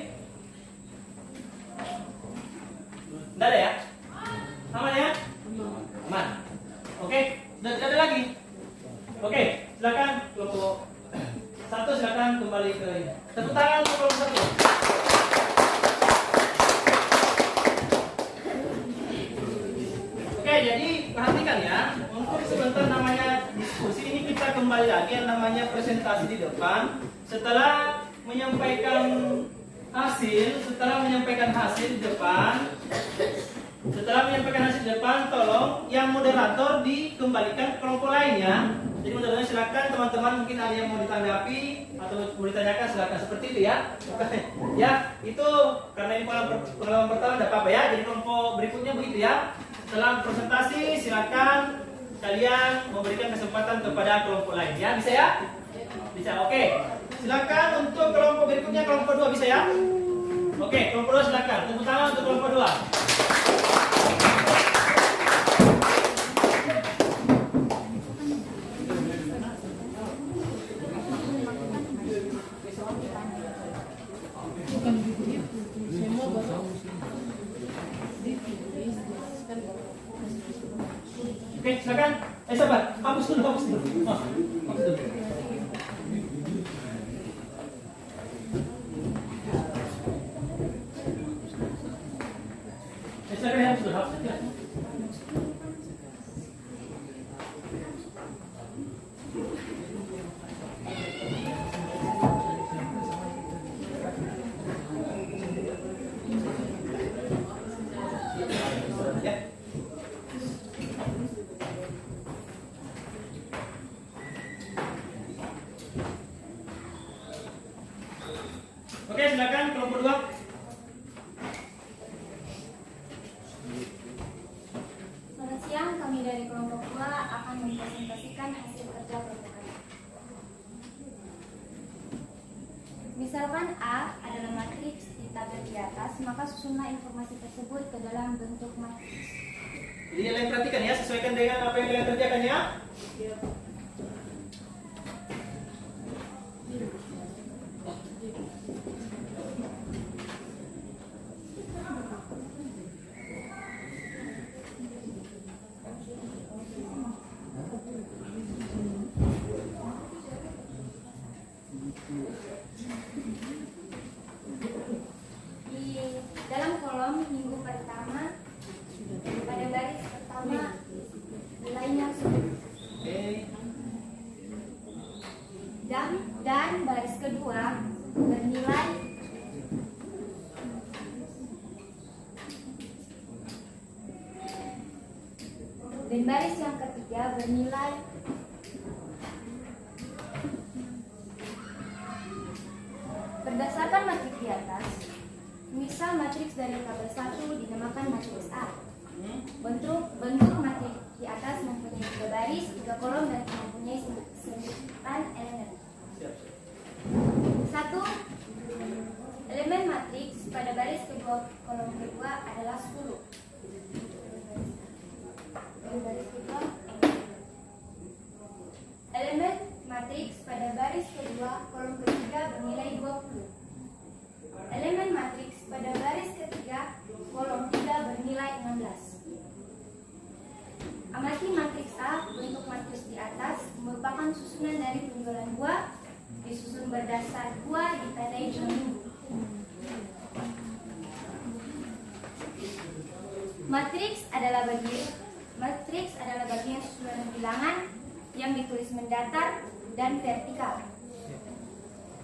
Tidak ada ya? Aman ya? Aman. Oke, tidak ada lagi. Oke, silakan kelompok 1 silakan kembali ke ini. Tepuk tangan untuk kelompok 1. Oke, jadi perhatikan ya. Untuk sebentar namanya diskusi ini kita kembali lagi yang namanya presentasi di depan. Setelah menyampaikan hasil di depan, tolong yang moderator dikembalikan ke kelompok lainnya. Jadi moderatornya silakan teman-teman mungkin ada yang mau ditanggapi atau mau ditanyakan silakan seperti itu ya. Ya, itu karena ini pengalaman pertama tidak apa-apa ya. Jadi kelompok berikutnya begitu ya. Setelah presentasi silakan kalian memberikan kesempatan kepada kelompok lain ya. Bisa ya? Bisa. Oke. Silakan untuk kelompok berikutnya kelompok 2 bisa ya? Oke, kelompok 2 silakan. Tepuk tangan untuk kelompok 2. Oke, silakan. Sabar. Hapus dulu. Oh, hapus dulu. Silakan hapus dulu. Ya. Oke, silakan kelompok 2. Selamat siang, kami dari kelompok 2 akan mempresentasikan hasil kerja kelompok kami. Misalkan A adalah matriks di tabel di atas, maka susunlah informasi tersebut ke dalam bentuk matriks. Jadi kalian perhatikan ya, sesuaikan dengan apa yang kalian kerjakan ya. Di dalam kolom minggu pertama, pada baris pertama nilainya 10. Oke. Dan baris kedua bernilai dan baris yang ketiga bernilai berdasarkan matriks di atas. Misal matriks dari tabel 1 dinamakan matriks A. Bentuk matriks baris, 3 kolom, dan mempunyai 9 elemen. Siap. 1. Elemen matriks pada baris kedua kolom kedua adalah 10. Baris kedua. Elemen matriks pada baris kedua kolom ketiga bernilai 20. Elemen matriks pada baris ketiga kolom 3 bernilai 16. Amati matriks A. Bentuk matriks di atas merupakan susunan dari penjualan buah disusun berdasar buah ditandai jumlah minggu. Matriks adalah bagian susunan bilangan yang ditulis mendatar dan vertikal.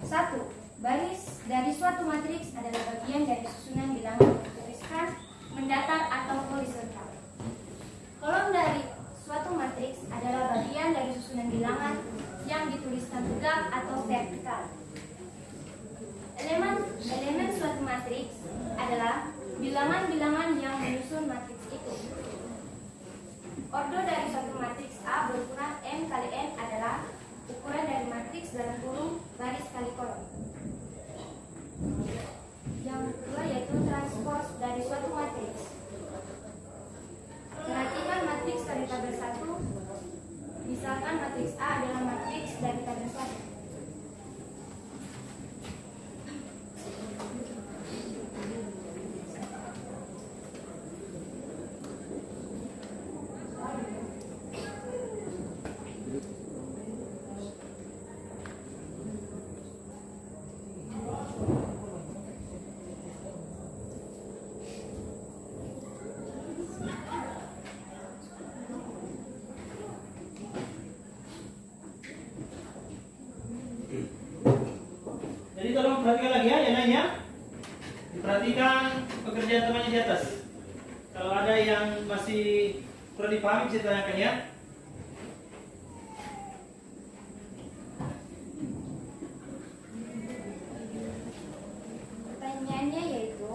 1. Baris dari suatu matriks adalah bagian dari susunan bilangan yang dituliskan mendatar atau horizontal. Kolom dari suatu matriks adalah bagian dari susunan bilangan yang dituliskan tegak atau vertikal. Elemen suatu matriks adalah bilangan-bilangan yang menyusun matriks itu. Ordo dari suatu matriks A berukuran M kali N adalah ukuran dari matriks dalam kurung baris kali kolom. Yang kedua yaitu transpose dari suatu matriks. Perhatikan matriks dari tabel 1. Misalkan matriks A adalah matriks dari tabel 1. Jadi tolong perhatikan lagi ya yang lainnya. Diperhatikan pekerjaan temannya di atas. Kalau ada yang masih kurang dipahami bisa ditanyakan ya. Pertanyaannya yaitu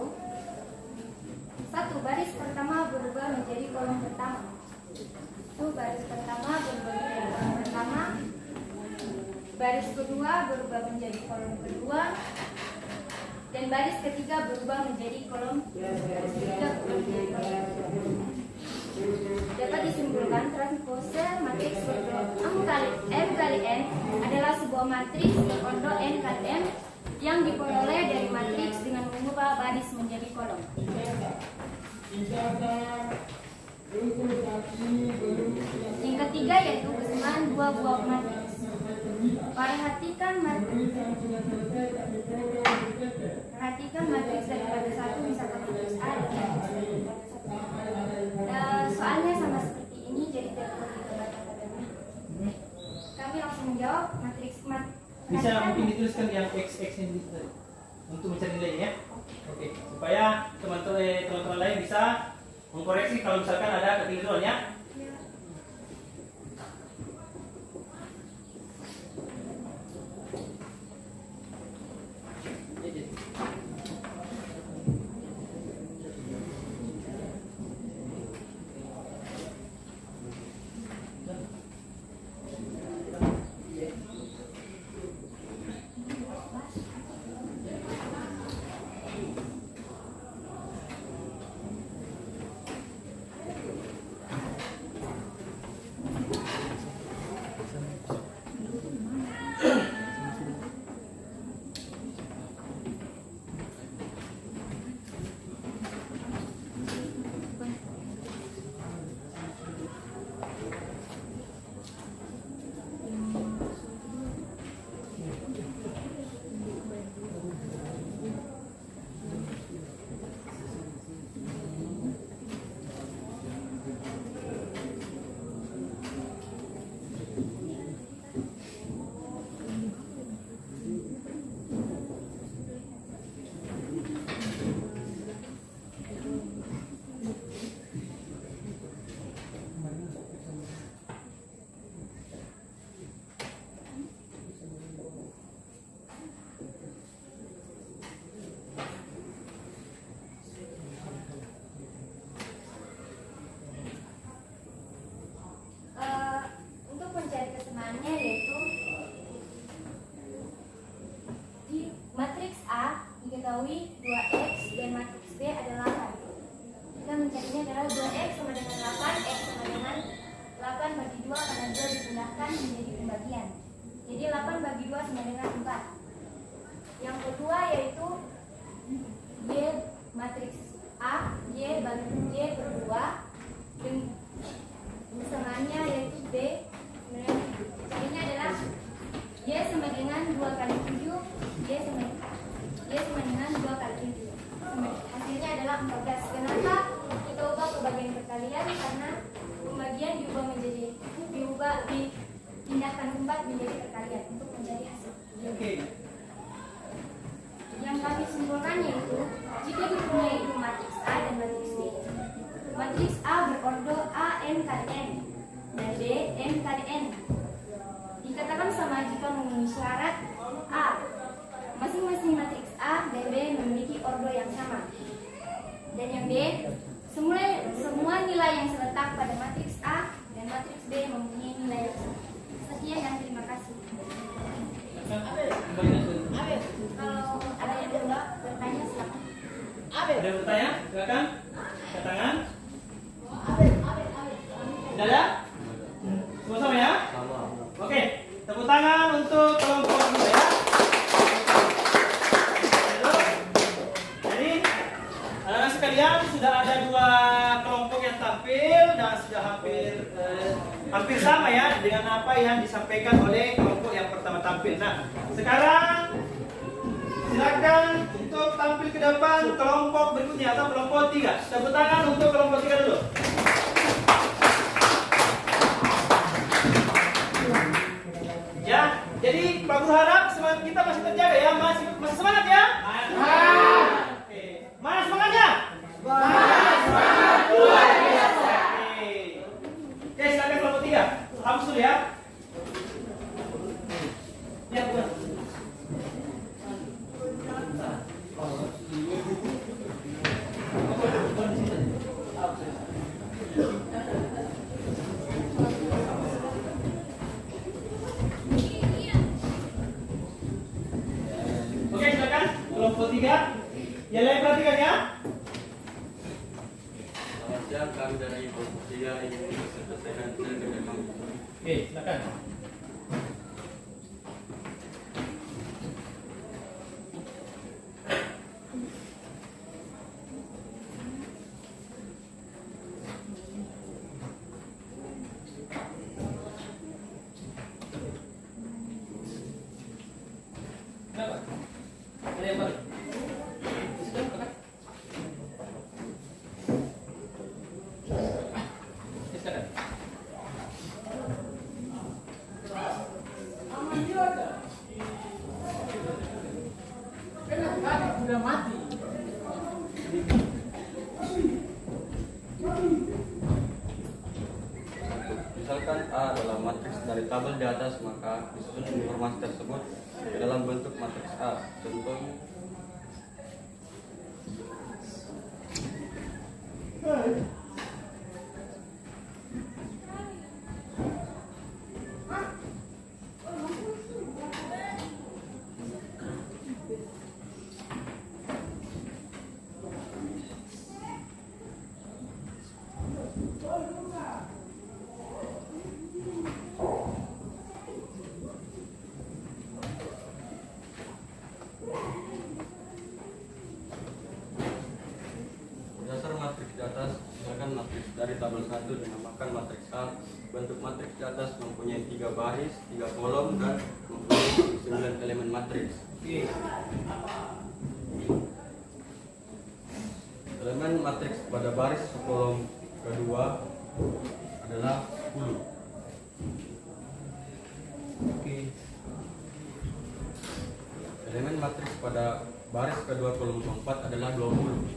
1. Baris pertama berubah menjadi kolom pertama. 1. Baris pertama berubah menjadi kolom pertama. Baris kedua berubah menjadi kolom kedua. Dan baris ketiga berubah menjadi kolom ketiga. Dapat disimpulkan transpose matriks M kali N adalah sebuah matriks berordo N kali M yang diperoleh dari matriks dengan mengubah baris menjadi kolom. Yang ketiga yaitu kesamaan dua buah matriks. Perhatikan matriks dari tabel 1 misalkan matriks A dan matriks dari tabel 1. Soalnya sama seperti ini jadi tidak perlu dibaca tabelnya. Kami langsung menjawab matriks Bisa mungkin dituliskan yang XX ini untuk mencari nilainya ya. Oke, supaya teman-teman lain bisa mengkoreksi kalau misalkan ada kekeliruan ya. 2 karena 2 dipindahkan menjadi pembagian. Jadi 8 bagi 2 sama dengan 4. Yang kedua yaitu Y matriks A, Y bagi Y per 2 Samaannya yaitu B. Caranya adalah Y sama dengan 2 kali 7, Y sama dengan 2 kali 7. Hasilnya adalah 14. Kenapa kita ubah ke bagian perkalian? Karena pembagian dipindahkan 4 menjadi perkalian untuk menjadi hasil. Oke. Yang kami simpulkan yaitu jika dipunyai matriks A dan matriks B. Matriks A berordo A n kali n dan B n kali n. Dikatakan sama jika memenuhi syarat A. Masing-masing matriks A dan B memiliki ordo yang sama. Dan yang B, semua nilai yang terletak pada matriks A dan matriks B mempunyai nilai yang sama. Sekian dan terima kasih. Kalau ada yang bertanya silakan. Ada yang bertanya? Silakan. Angkat tangan. Tidak ada? Semua sama ya? Sama. Oke, tepuk tangan untuk kelompok dulu ya. Jadi, anak-anak sekalian sudah ada 2 kelompok yang tampil dan sudah hampir sama ya dengan apa yang disampaikan oleh kelompok yang pertama tampil. Nah, sekarang silakan untuk tampil ke depan kelompok berikutnya atau kelompok 3. Tepuk tangan untuk kelompok 3 dulu. Ya, jadi Pak Guru harap semangat kita masih terjaga ya, masih semangat ya. Oke, mana semangatnya? Semangat luar biasa. Oke, silakan kelompok 3. Hapus dulu ya. Ya, bukan. Oke, silakan kelompok 3. Yang lain perhatikan ya. Selamat siang, kami dari kelompok 3 ingin selesaikan kerja kami. Oke, silakan. Kenapa? Ada yang baru? Sudah, bukan? Silakan. Misalkan A adalah matriks dari tabel di atas, maka disusun informasi tersebut ke dalam bentuk matriks A. Contohnya berdasar matriks di atas, misalkan matriks dari tabel 1 dinamakan matriks A. Bentuk matriks di atas mempunyai 3 baris, 3 kolom, dan mempunyai 9 elemen matriks. Elemen matriks pada baris kolom kedua adalah 10. Elemen matriks pada baris kedua kolom keempat adalah 20.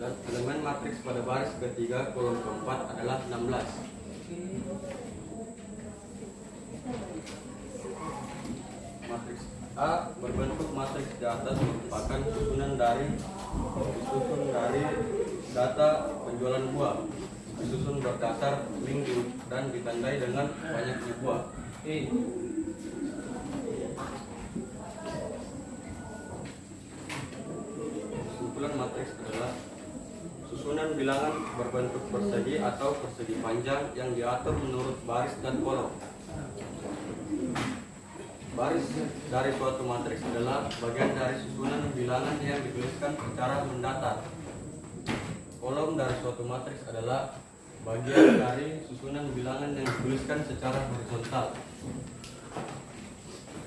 Dan elemen matriks pada baris ketiga kolom keempat adalah 16. Matriks A berbentuk matriks di atas merupakan susunan dari data penjualan buah, disusun berdasar minggu dan ditandai dengan banyaknya buah. Kesimpulan matriks adalah bilangan berbentuk persegi atau persegi panjang yang diatur menurut baris dan kolom. Baris dari suatu matriks adalah bagian dari susunan bilangan yang dituliskan secara mendatar. Kolom dari suatu matriks adalah bagian dari susunan bilangan yang dituliskan secara horizontal.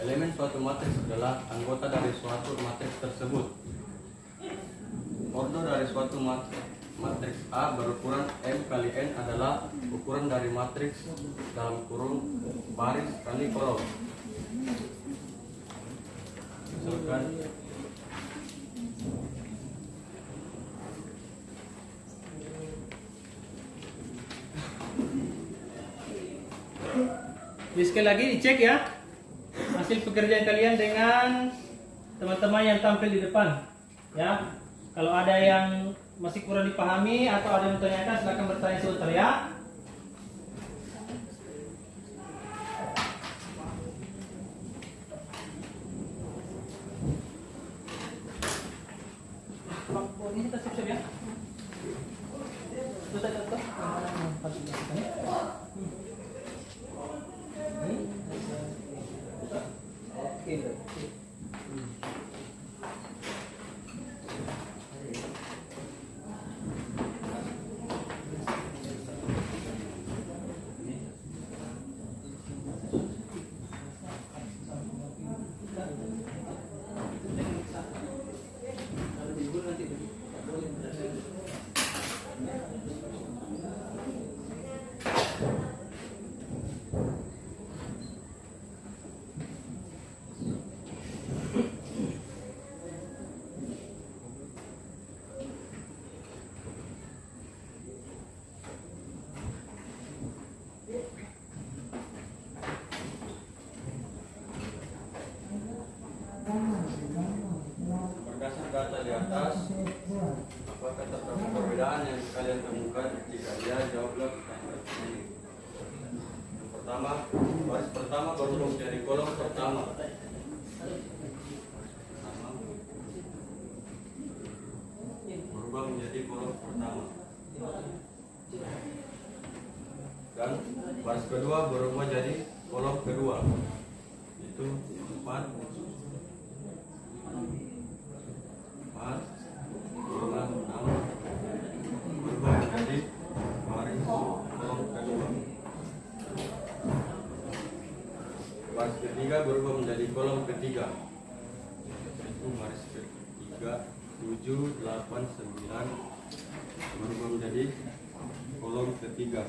Elemen suatu matriks adalah anggota dari suatu matriks tersebut. Ordo dari suatu matriks A berukuran M kali N adalah ukuran dari matriks dalam kurung baris kali kolom. Misalkan Jadi sekali lagi dicek ya hasil pekerjaan kalian dengan teman-teman yang tampil di depan ya. Kalau ada yang masih kurang dipahami atau ada yang bertanyakan, silakan bertanya sebentar ya. Ini kita siap-siap ya. Tuh. Oke. berdasar data di atas, apakah terdapat perbedaan yang kalian temukan? Jika iya, jawablah pertanyaan ini. Yang pertama, baris pertama berubah menjadi kolom pertama. Berubah menjadi kolom pertama. Dan baris kedua berubah jadi kolom kedua. Itu 4 berubah menjadi baris kolom kedua. Baris ketiga berubah menjadi kolom ketiga. Itu baris ketiga 7, 8, 9 berubah menjadi kolom ketiga.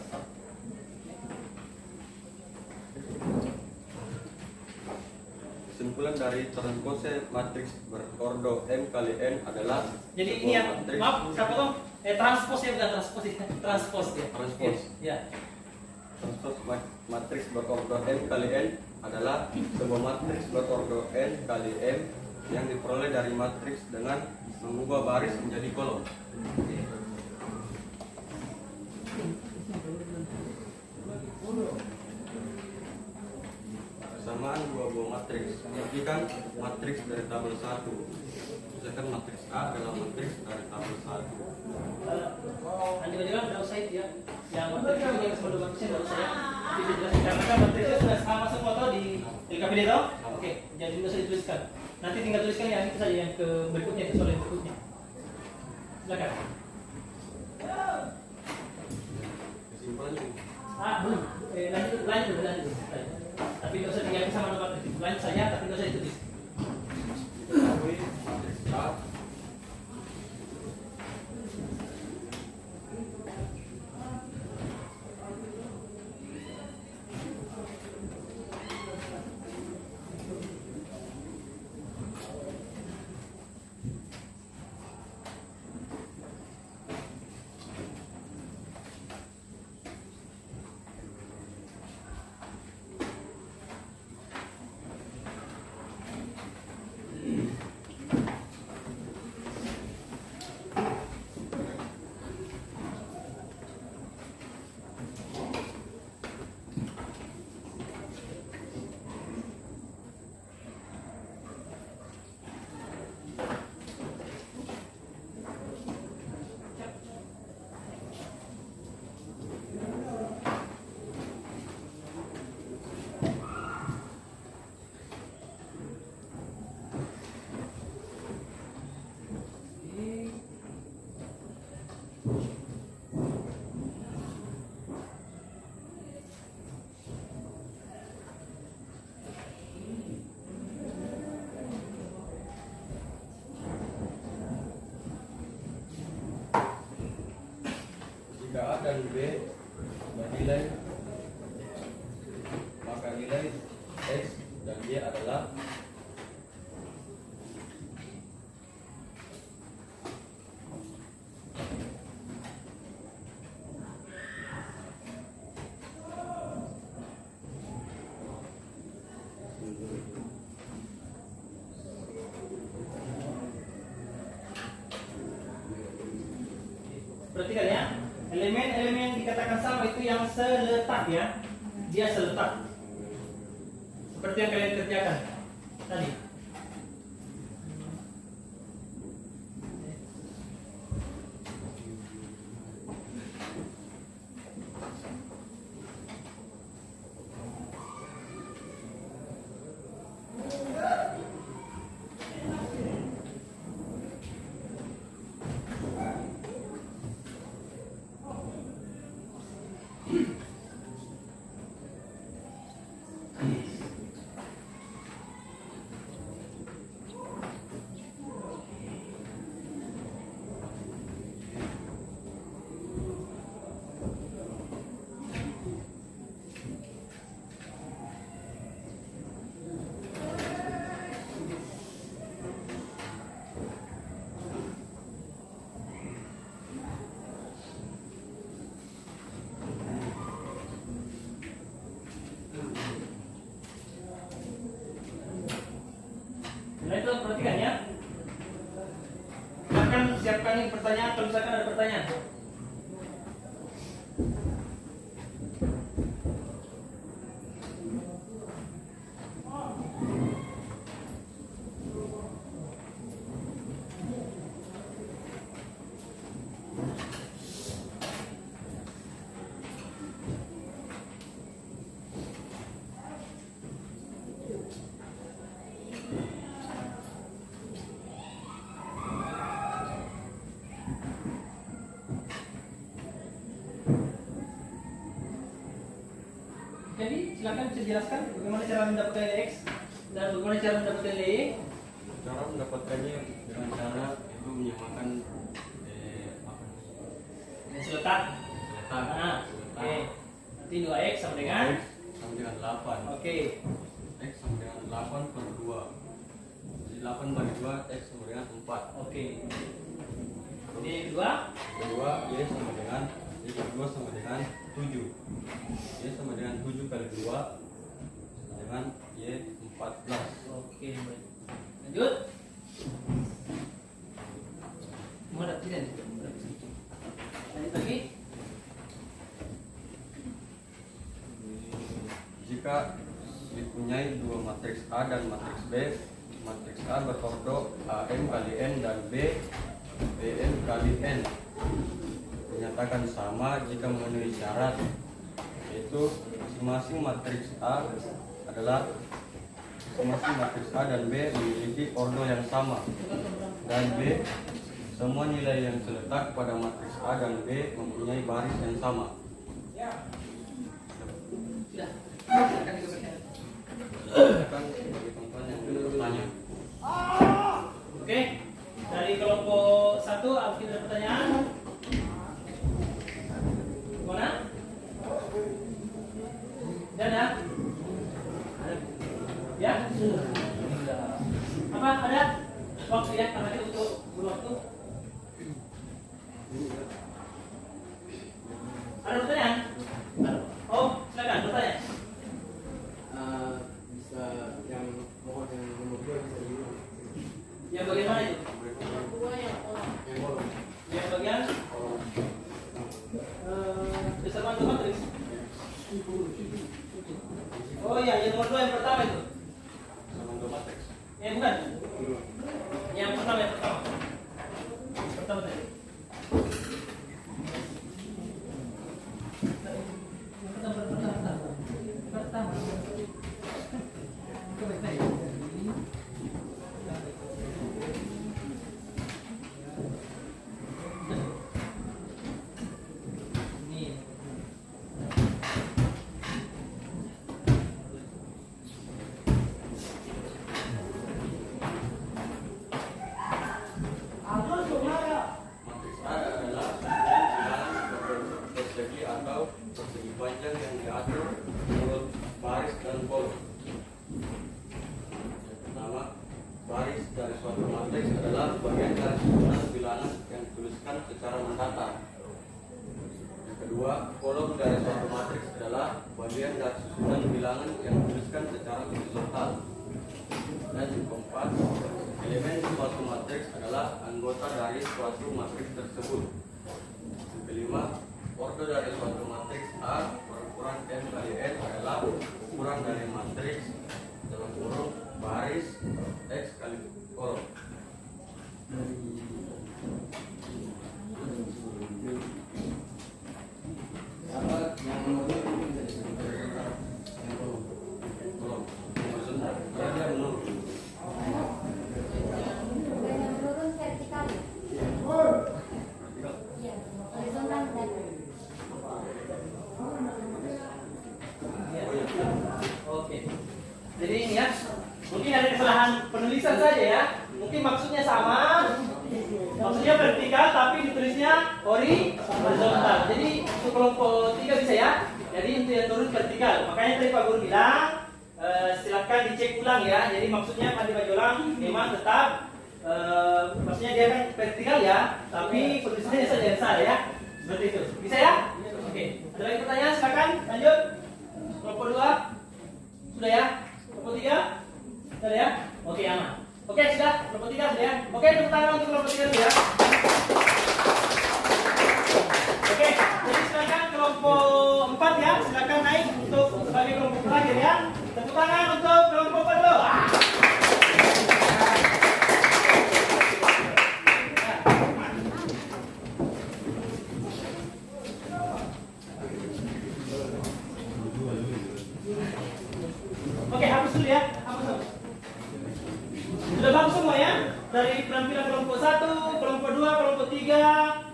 Kesimpulan dari transpose matriks berordo M kali N adalah Jadi ini yang matriks maaf, siapa tuh? Transpose ya, bukan transpose ya. Transpose ya. Transpose. Ya. transpose matriks berordo M kali N adalah sebuah matriks berordo N kali M yang diperoleh dari matriks dengan mengubah baris menjadi kolom. Persamaan dua buah matriks. Perhatikan matriks dari tabel 1. Misalkan matriks A adalah matriks dari tabel 1. Nanti juga udah usah itu ya. Yang matriks ini yang sebelum matriksnya udah usah ya. Nanti dijelaskan karena kan matriksnya sudah sama semua toh di LKPD toh. Oke, jadi nggak usah dituliskan. Nanti tinggal tuliskan yang itu saja yang ke berikutnya, ke soal yang berikutnya. Silakan. Kesimpulan ini. Belum. Lanjut. Tapi nggak usah diganti sama nomor matriks. Lanjut saja, tapi nggak usah ditulis. Diketahui matriks A Jika A dan B bernilai, maka nilai X dan Y adalah Perhatikan ya, elemen-elemen yang dikatakan sama itu yang seletak ya, dia seletak. Seperti yang kalian kerjakan tadi. Nah itu perhatikan ya. Silakan siapkan yang pertanyaan kalau misalkan ada pertanyaan. Jadi silakan bisa jelaskan bagaimana cara mendapatkan nilai X dan bagaimana cara mendapatkan nilai Y. cara mendapatkannya dengan cara itu menyamakan Yang seletak. letak Nah, oke. Nanti 2X sama dengan X sama dengan 8. oke. X sama dengan 8 per 2. Jadi 8 bagi 2 X sama dengan 4. Oke. Jadi yang kedua Kedua Y sama dengan Y kedua sama dengan 7. Y sama dengan 7 kali 2 sama dengan Y 14. oke, baik. Lanjut. Mau ada tidak? Lanjut lagi. Jika dipunyai dua matriks A dan matriks B, matriks A berordo AM kali N dan B BN kali N dinyatakan sama jika memenuhi syarat, yaitu masing-masing matriks A adalah masing-masing matriks A dan B memiliki ordo yang sama, dan B semua nilai yang terletak pada matriks A dan B mempunyai baris yang sama. Sudah. Silakan dikerjakan. Silakan bagi teman-teman yang bertanya. Oke. Dari kelompok 1 apakah ada pertanyaan? Gimana? Ada? Ya? Apa? Ada? Waktu ya? Karena kita untuk waktu. Ada pertanyaan? Oh, silakan bertanya. Bisa yang mohon yang nomor 2 bisa diulang. Yang bagaimana itu? Dua yang kolom. Yang kolom. Yang bagian Kolom. kesamaan matriks. Oh iya, yang nomor 2 yang pertama itu. Sama untuk matriks. Bukan. Yang pertama Pertama tadi. Pertama. Coba tadi. susunan bilangan yang dituliskan secara mendatar. Yang kedua, kolom dari suatu matriks adalah bagian dari susunan bilangan yang dituliskan secara horizontal. Dan yang keempat, elemen suatu matriks adalah anggota dari suatu matriks tersebut. Yang kelima, ordo dari suatu matriks A berukuran M kali N adalah ukuran dari matriks dalam kurung baris X kali kolom. Apa yang nomor 2 itu bisa disebutkan? Yang kolom. Kolom horizontal. Karena dia menurun. Yang menurun vertikal. Iya, horizontal dan Oke. Jadi ini ya, mungkin ada kesalahan penulisan saja ya. Mungkin maksudnya sama, maksudnya vertikal tapi ditulisnya horizontal. Jadi untuk kelompok 3 bisa ya. Jadi untuk yang turun vertikal. Makanya tadi Pak Guru bilang silakan dicek ulang ya. Jadi maksudnya Pak Bajolang memang tetap maksudnya dia kan vertikal ya, tapi penulisannya saja yang salah ya. Seperti itu. Bisa ya? Oke. Ada lagi pertanyaan? Silakan lanjut. Kelompok 2 sudah ya? Kelompok 3 sudah ya? Oke, aman. Oke, sudah. Kelompok 3 sudah ya? Oke, tepuk tangan untuk kelompok 3 sudah ya? Oke, jadi silakan kelompok 4 ya. Silakan naik untuk sebagai kelompok terakhir ya. Tepuk tangan untuk kelompok 4 dulu. Oke, hapus dulu ya. Hapus dulu. Sudah bagus semua ya? Dari penampilan kelompok 1, kelompok 2, kelompok 3.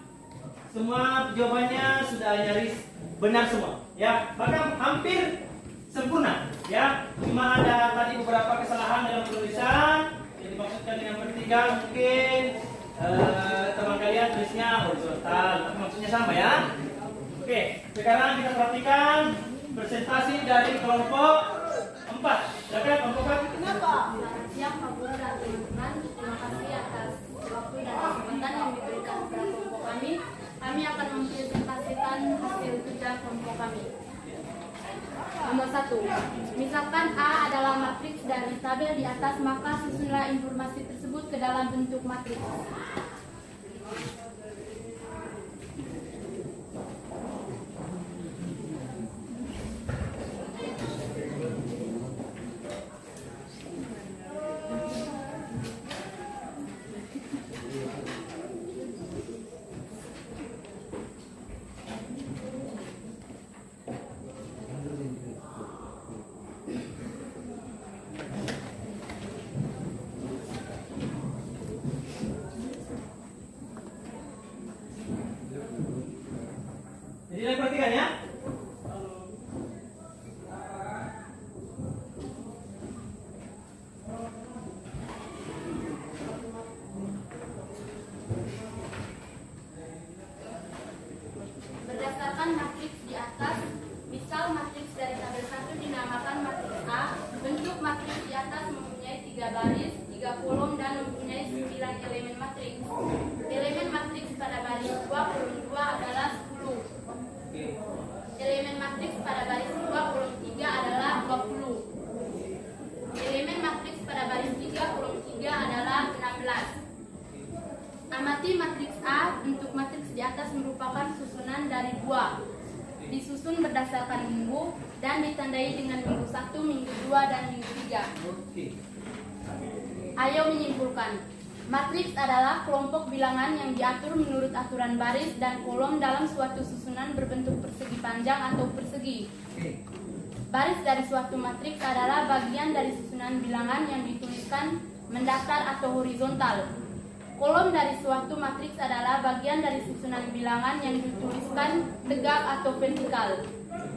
Semua jawabannya sudah nyaris benar semua ya. Bahkan hampir sempurna ya. Cuma ada tadi beberapa kesalahan dalam penulisan. Yang dimaksudkan dengan vertikal mungkin teman kalian tulisnya horizontal, tapi maksudnya sama ya. Oke, sekarang kita perhatikan presentasi dari kelompok 4. Silakan kelompok 4. Kenapa? Selamat siang Pak Guru dan teman-teman. Terima kasih atas waktu dan kesempatan yang diberikan kepada kelompok kami. Kami akan mempresentasikan hasil kerja kelompok kami. Nomor 1. Misalkan A adalah matriks dari tabel di atas, maka susunlah informasi tersebut ke dalam bentuk matriks. Jadi perhatikan ya. Berdasarkan matriks di atas, misal matriks dari tabel 1 dinamakan matriks A. Bentuk matriks di atas mempunyai 3 baris, 3 kolom dan mempunyai 9 elemen matriks. Elemen matriks pada baris 2 kolom 2 adalah 10. Elemen matriks pada baris 2 kolom 3 adalah 20. Elemen matriks pada baris 3 kolom 3 adalah 16. Amati matriks A. Bentuk matriks di atas merupakan susunan dari 2. Disusun berdasarkan minggu dan ditandai dengan minggu 1, minggu 2, dan minggu 3. Ayo menyimpulkan. Matriks adalah kelompok bilangan yang diatur menurut aturan baris dan kolom dalam suatu susunan berbentuk persegi panjang atau persegi. Baris dari suatu matriks adalah bagian dari susunan bilangan yang dituliskan mendatar atau horizontal. Kolom dari suatu matriks adalah bagian dari susunan bilangan yang dituliskan tegak atau vertikal.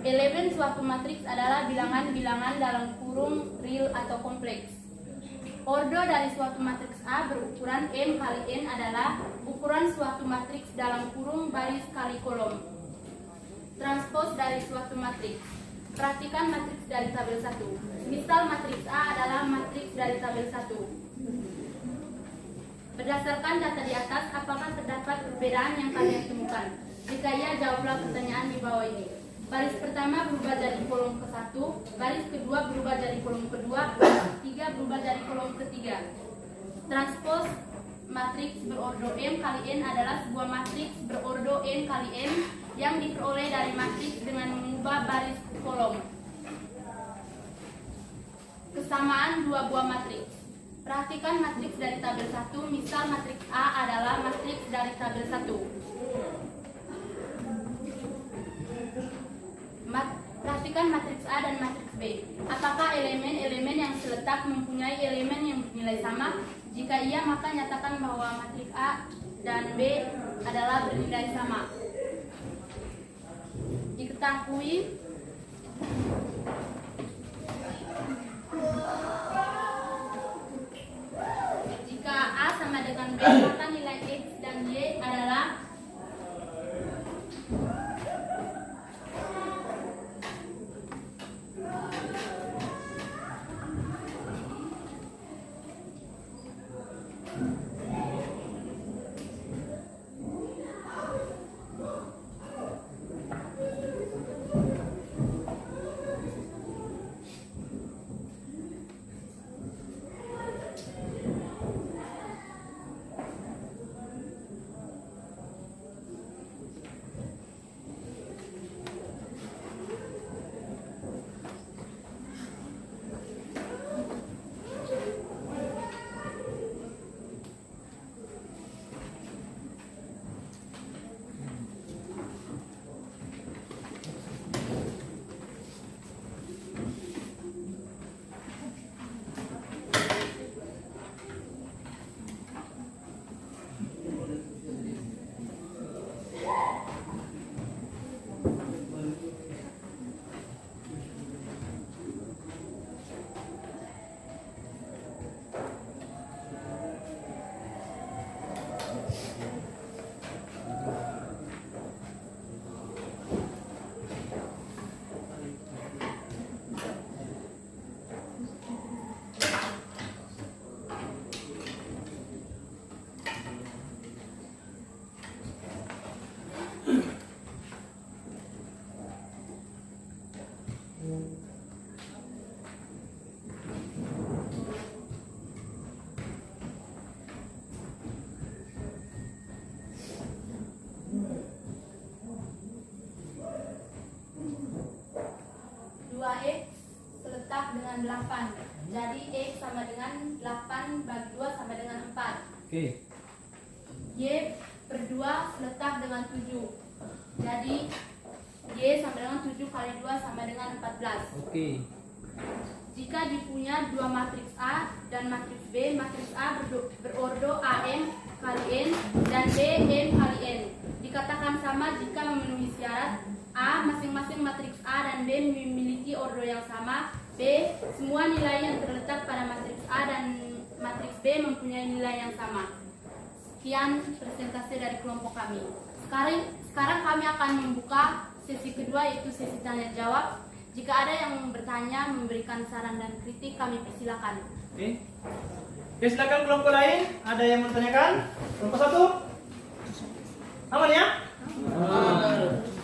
Elemen suatu matriks adalah bilangan-bilangan dalam kurung real atau kompleks. Ordo dari suatu matriks A berukuran M kali N adalah ukuran suatu matriks dalam kurung baris kali kolom. Transpos dari suatu matriks. Perhatikan matriks dari tabel 1. Misal matriks A adalah matriks dari tabel 1. Berdasarkan data di atas, apakah terdapat perbedaan yang kalian temukan? Jika iya, jawablah pertanyaan di bawah ini. Baris pertama berubah dari kolom ke-1, baris kedua berubah dari kolom kedua, baris ketiga berubah dari kolom ketiga. Transpos matriks berordo M kali N adalah sebuah matriks berordo N kali N yang diperoleh dari matriks dengan mengubah baris kolom. Kesamaan dua buah matriks. Perhatikan matriks dari tabel 1, misal matriks A adalah matriks dari tabel 1. Perhatikan matriks A dan matriks B. Apakah elemen-elemen yang seletak mempunyai elemen yang bernilai sama? Jika iya, maka nyatakan bahwa matriks A dan B adalah bernilai sama. Diketahui jika A sama dengan B, maka nilai X dan Y adalah X seletak dengan 8. Jadi X sama dengan 8 bagi 2 sama dengan 4. Oke. Y per 2 seletak dengan 7. Jadi Y sama dengan 7 kali 2 sama dengan 14. Oke. Jika dipunya dua matriks A dan matriks B, matriks A berordo AM kali N dan B M kali N. Dikatakan sama jika memenuhi syarat: A, masing-masing matriks A dan B memiliki ordo yang sama. B, semua nilai yang terletak pada matriks A dan matriks B mempunyai nilai yang sama. Sekian presentasi dari kelompok kami. Sekarang kami akan membuka sesi kedua, yaitu sesi tanya jawab. Jika ada yang bertanya, memberikan saran dan kritik, kami persilakan. Oke. Oke, silakan kelompok lain. Ada yang bertanyakan? Kelompok 1? Aman ya?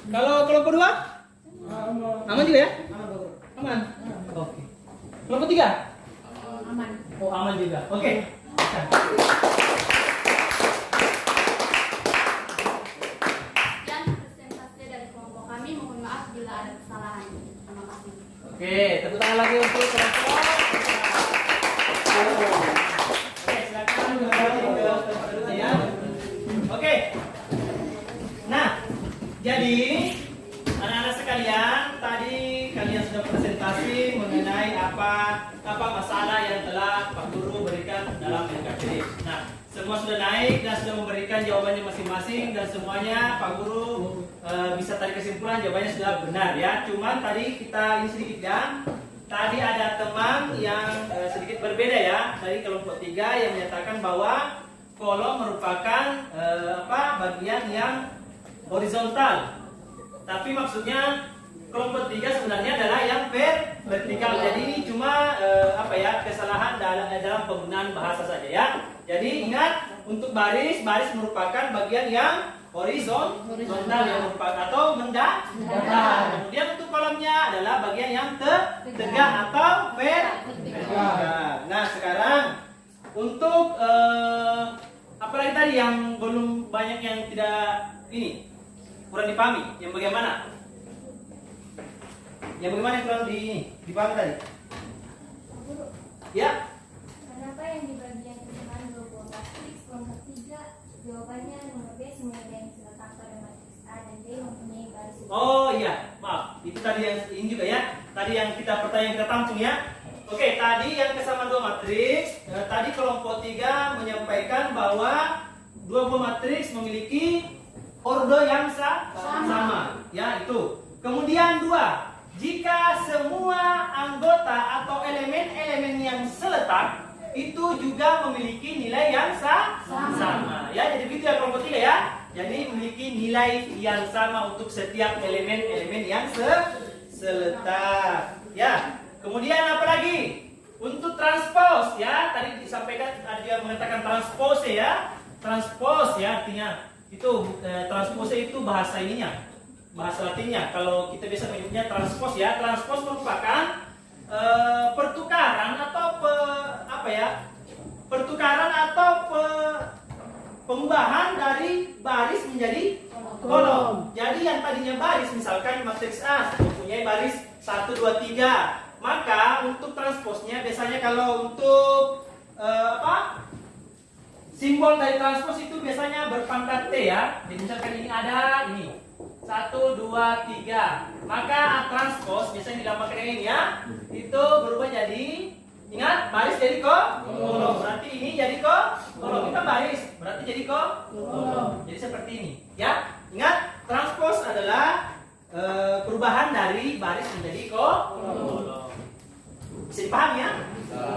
Kalau kelompok 2? Aman juga ya? Aman. Oke. Kelompok 3? Aman. Oh, aman juga. Oke. Sekian presentasi dari kelompok kami. Mohon maaf bila ada kesalahan. Terima kasih. Oke, tepuk tangan lagi untuk kelompok. Oke, silakan kembali ke tempat duduknya ya. Oke. Nah, jadi anak-anak sekalian, tadi kalian sudah presentasi mengenai apa masalah yang telah Pak Guru berikan dalam LKPD. Nah, semua sudah naik dan sudah memberikan jawabannya masing-masing dan semuanya Pak Guru bisa tarik kesimpulan jawabannya sudah benar ya. Cuman tadi kita ini sedikit ya. Tadi ada teman yang sedikit berbeda ya dari kelompok 3 yang menyatakan bahwa kolom merupakan bagian yang horizontal. Tapi maksudnya kelompok 3 sebenarnya adalah yang vertikal. Jadi ini cuma kesalahan dalam penggunaan bahasa saja ya. Jadi ingat Untuk baris merupakan bagian yang horizontal yang merupakan atau mendatar. Kemudian untuk kolomnya adalah bagian yang tegak atau vertikal. Nah, sekarang untuk apa lagi tadi yang belum banyak yang tidak ini kurang dipahami, yang bagaimana? Yang bagaimana yang kurang dipahami tadi? Ya. Kenapa yang di bagian kesamaan dua buah matriks kelompok 3 jawabannya nomor B semua yang terletak pada matriks A dan B mempunyai baris. Oh iya, maaf. Itu tadi yang ini juga ya. Tadi yang pertanyaan kita tampung ya. Oke, tadi yang kesamaan dua matriks, tadi kelompok 3 menyampaikan bahwa dua buah matriks memiliki ordo yang sama. Ya, itu. Kemudian 2, jika semua anggota atau elemen-elemen yang seletak itu juga memiliki nilai yang sama. Ya, jadi begitu ya kelompok 3 ya. Jadi memiliki nilai yang sama untuk setiap elemen-elemen yang seletak. Ya. Kemudian apa lagi? Untuk transpose ya, tadi disampaikan ada yang mengatakan transpose ya. Transpose ya artinya itu transpose itu bahasa ininya. Bahasa Latinnya. Kalau kita biasa menyebutnya transpose ya. Transpose merupakan pertukaran atau pertukaran atau pengubahan dari baris menjadi kolom. Jadi yang tadinya baris, misalkan matriks A mempunyai baris 1, 2, 3. Maka untuk transposnya biasanya kalau untuk simbol dari transpos itu biasanya berpangkat T ya. Jadi misalkan ini ada ini 1, 2, 3. Maka transpos biasanya digambarkan dengan ini ya. Itu berubah jadi, ingat, baris jadi kolom. Berarti ini jadi kolom. Kita baris, berarti jadi kolom. Jadi seperti ini ya. Ingat, transpos adalah perubahan dari baris menjadi kolom. Bisa dipahami ya?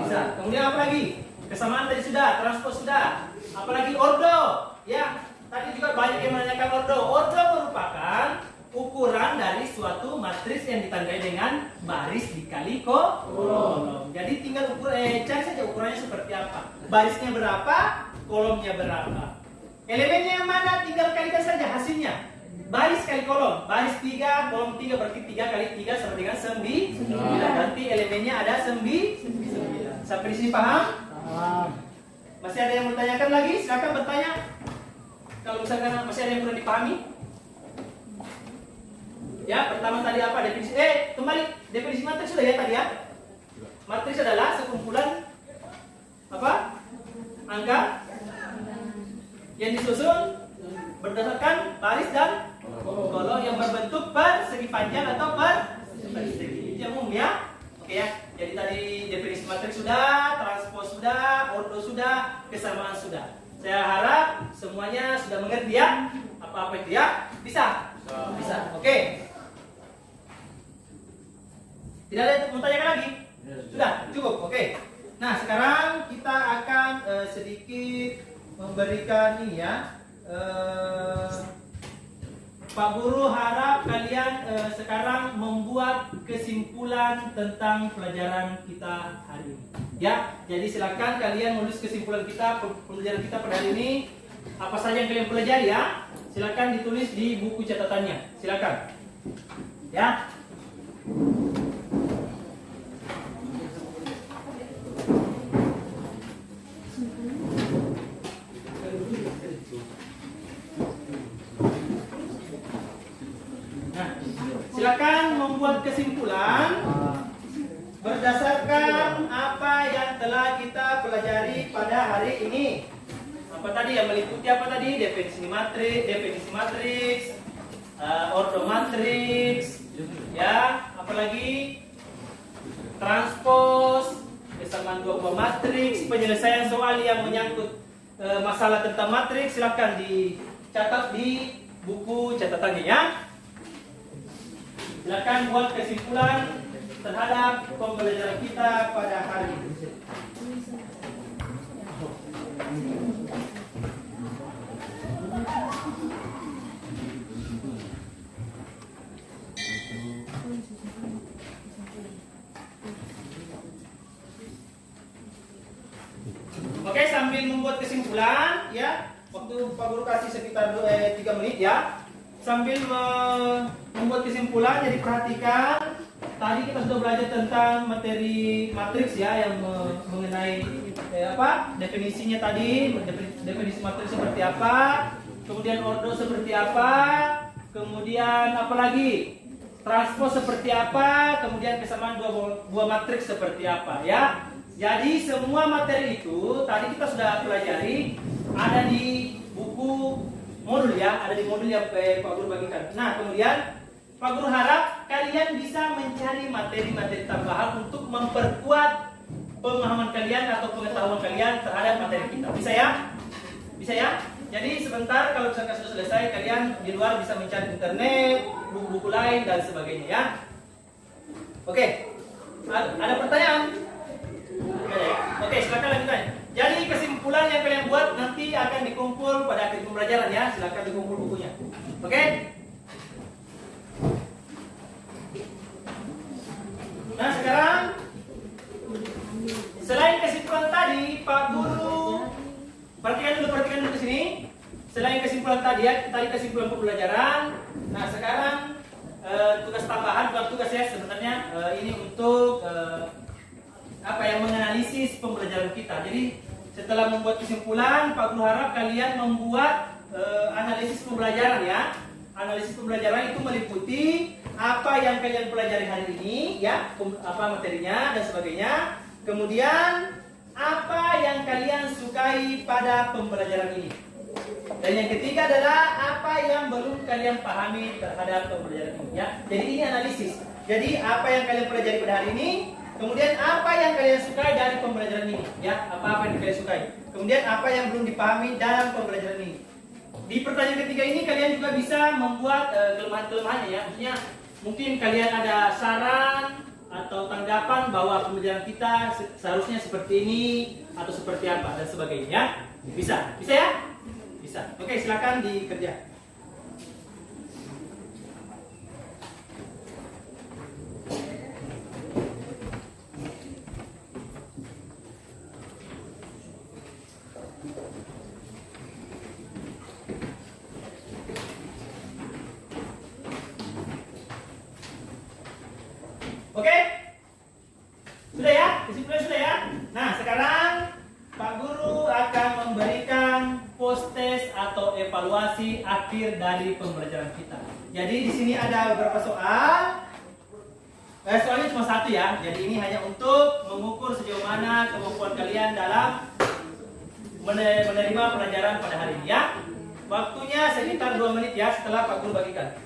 Bisa. Kemudian apa lagi? Kesamaan tadi sudah, transpos sudah. Apalagi ordo ya. Tadi juga banyak yang menanyakan ordo. Ordo merupakan ukuran dari suatu matriks yang ditandai dengan baris dikali kolom. Jadi tinggal cari saja ukurannya seperti apa. Barisnya berapa, kolomnya berapa. Elemennya yang mana tinggal kalikan saja hasilnya. Baris kali kolom, baris 3, kolom 3 berarti 3 kali 3 sama dengan 9. Nanti elemennya ada 9. Sampai di sini paham? Masih ada yang bertanyakan lagi? Silakan bertanya. Kalau misalkan masih ada yang kurang dipahami. Ya, pertama tadi apa definisi? Kembali definisi matriks sudah ya tadi ya. Matriks adalah sekumpulan apa? Angka yang disusun berdasarkan baris dan kolom yang berbentuk persegi panjang atau persegi. Itu yang umum ya. Oke ya. Jadi tadi definisi matriks sudah, transpos sudah, ordo sudah, kesamaan sudah. Saya harap semuanya sudah mengerti ya. Apa-apa itu ya? Bisa? Bisa. Oke. Tidak ada yang mau tanyakan lagi? Sudah, cukup. Oke. Nah, sekarang kita akan sedikit memberikan ini ya. Pak Guru harap kalian sekarang membuat kesimpulan tentang pelajaran kita hari ini. Ya, jadi silakan kalian menulis kesimpulan kita pelajaran kita pada hari ini. Apa saja yang kalian pelajari ya? Silakan ditulis di buku catatannya. Silakan. Ya. Silakan membuat kesimpulan berdasarkan apa yang telah kita pelajari pada hari ini. Apa tadi yang meliputi apa tadi? Definisi matriks, ordo matriks, ya, apalagi transpos, kesamaan dua buah matriks, penyelesaian soal yang menyangkut masalah tentang matriks. Silakan dicatat di buku catatannya ya. Silakan buat kesimpulan terhadap pembelajaran kita pada hari ini. Oke, sambil membuat kesimpulan kesimpulan ya. Waktu Pak Guru kasih sekitar 3 menit ya. Sambil membuat kesimpulan, jadi perhatikan tadi kita sudah belajar tentang materi matriks ya, yang mengenai definisinya tadi, definisi matriks seperti apa, kemudian ordo seperti apa, kemudian apa lagi, transpose seperti apa, kemudian kesamaan dua matriks seperti apa ya. Jadi semua materi itu tadi kita sudah pelajari, ada di buku modul ya, ada di modul yang Pak Guru bagikan. Nah, kemudian Pak Guru harap kalian bisa mencari materi-materi tambahan untuk memperkuat pemahaman kalian atau pengetahuan kalian terhadap materi kita. Bisa ya? Bisa ya? Jadi sebentar kalau misalkan sudah selesai, kalian di luar bisa mencari internet, buku-buku lain dan sebagainya ya. Oke. Ada pertanyaan? Oke, silakan lanjutkan. Jadi kesimpulan yang kalian buat nanti akan dikumpul pada akhir pembelajaran ya. Silakan dikumpul bukunya. Oke? Nah, sekarang selain kesimpulan tadi, Pak Guru perhatikan dulu ke sini. Selain kesimpulan tadi ya, tadi kesimpulan pembelajaran. Nah, sekarang tugas tambahan, bukan tugas ya sebenarnya, ini untuk menganalisis pembelajaran kita. Jadi setelah membuat kesimpulan, Pak Guru harap kalian membuat analisis pembelajaran ya. Analisis pembelajaran itu meliputi apa yang kalian pelajari hari ini ya, apa materinya dan sebagainya. Kemudian apa yang kalian sukai pada pembelajaran ini. Dan yang ketiga adalah apa yang belum kalian pahami terhadap pembelajaran ini ya. Jadi ini analisis. Jadi apa yang kalian pelajari pada hari ini, kemudian apa yang kalian sukai dari pembelajaran ini ya, apa yang kalian sukai. Kemudian apa yang belum dipahami dalam pembelajaran ini. Di pertanyaan ketiga ini kalian juga bisa membuat kelemahan-kelemahannya ya. Maksudnya mungkin kalian ada saran atau tanggapan bahwa pembelajaran kita seharusnya seperti ini atau seperti apa dan sebagainya ya. Bisa ya? Bisa. Oke, silakan dikerja. Oke? Sudah ya? Kesimpulan sudah ya? Nah, sekarang Pak Guru akan memberikan post test atau evaluasi akhir dari pembelajaran kita. Jadi di sini ada beberapa soal. Soalnya cuma satu ya. Jadi ini hanya untuk mengukur sejauh mana kemampuan kalian dalam menerima pelajaran pada hari ini ya. Waktunya sekitar 2 menit ya setelah Pak Guru bagikan.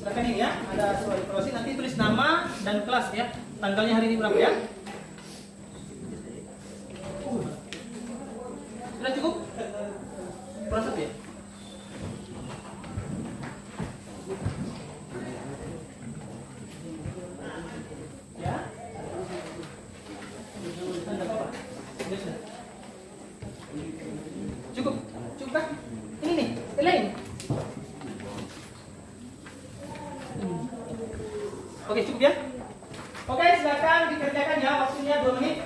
Silakan ini ya, ada soal evaluasi, nanti tulis nama dan kelas ya. Tanggalnya hari ini berapa ya? Sudah cukup? Kurang satu ya? Ya? Tidak apa-apa. Sudah. Cukup? Cukup kan? Ini nih, lain. Oke, cukup ya? Oke, silakan dikerjakan ya, waktunya 2 menit.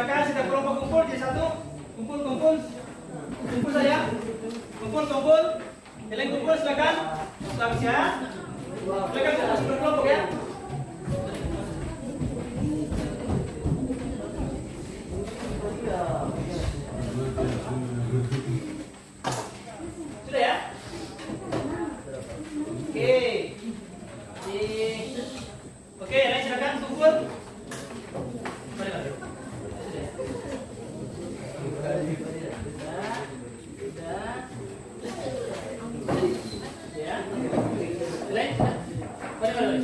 silakan setiap kelompok kumpul jadi satu. Kumpul, kumpul. Kumpul saya. Kumpul, kumpul. Kalian kumpul silakan. Habis ya. Silakan masuk berkelompok ya. Sudah ya? Oke. Oke, lain silakan kumpul. Mari, mari. Ya. Lain. Mari, mari.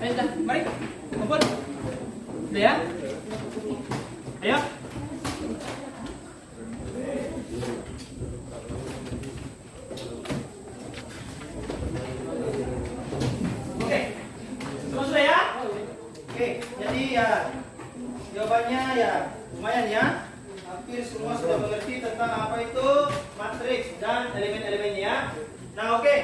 Ayo, dah. Mari. Kumpul. Sudah ya? Ayo. Oke. Semua sudah ya? Oke, jadi ya jawabannya ya lumayan ya. Hampir semua sudah mengerti tentang apa itu matriks dan elemen-elemennya ya. Nah, oke.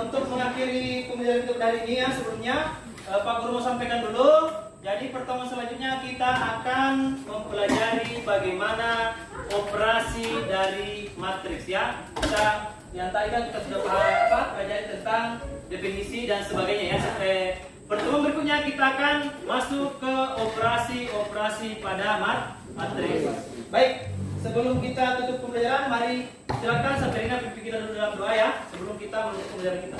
Untuk mengakhiri pembelajaran untuk hari ini ya, sebelumnya Pak Guru mau sampaikan dulu. Jadi pertemuan selanjutnya kita akan mempelajari bagaimana operasi dari matriks ya. Kita yang tadi kan kita sudah pelajari tentang definisi dan sebagainya ya. Sampai pertemuan berikutnya kita akan masuk ke operasi pada matriks. Baik, sebelum kita tutup pembelajaran, mari silakan Sabrina berpikir dulu dalam doa ya sebelum kita menutup pembelajaran kita.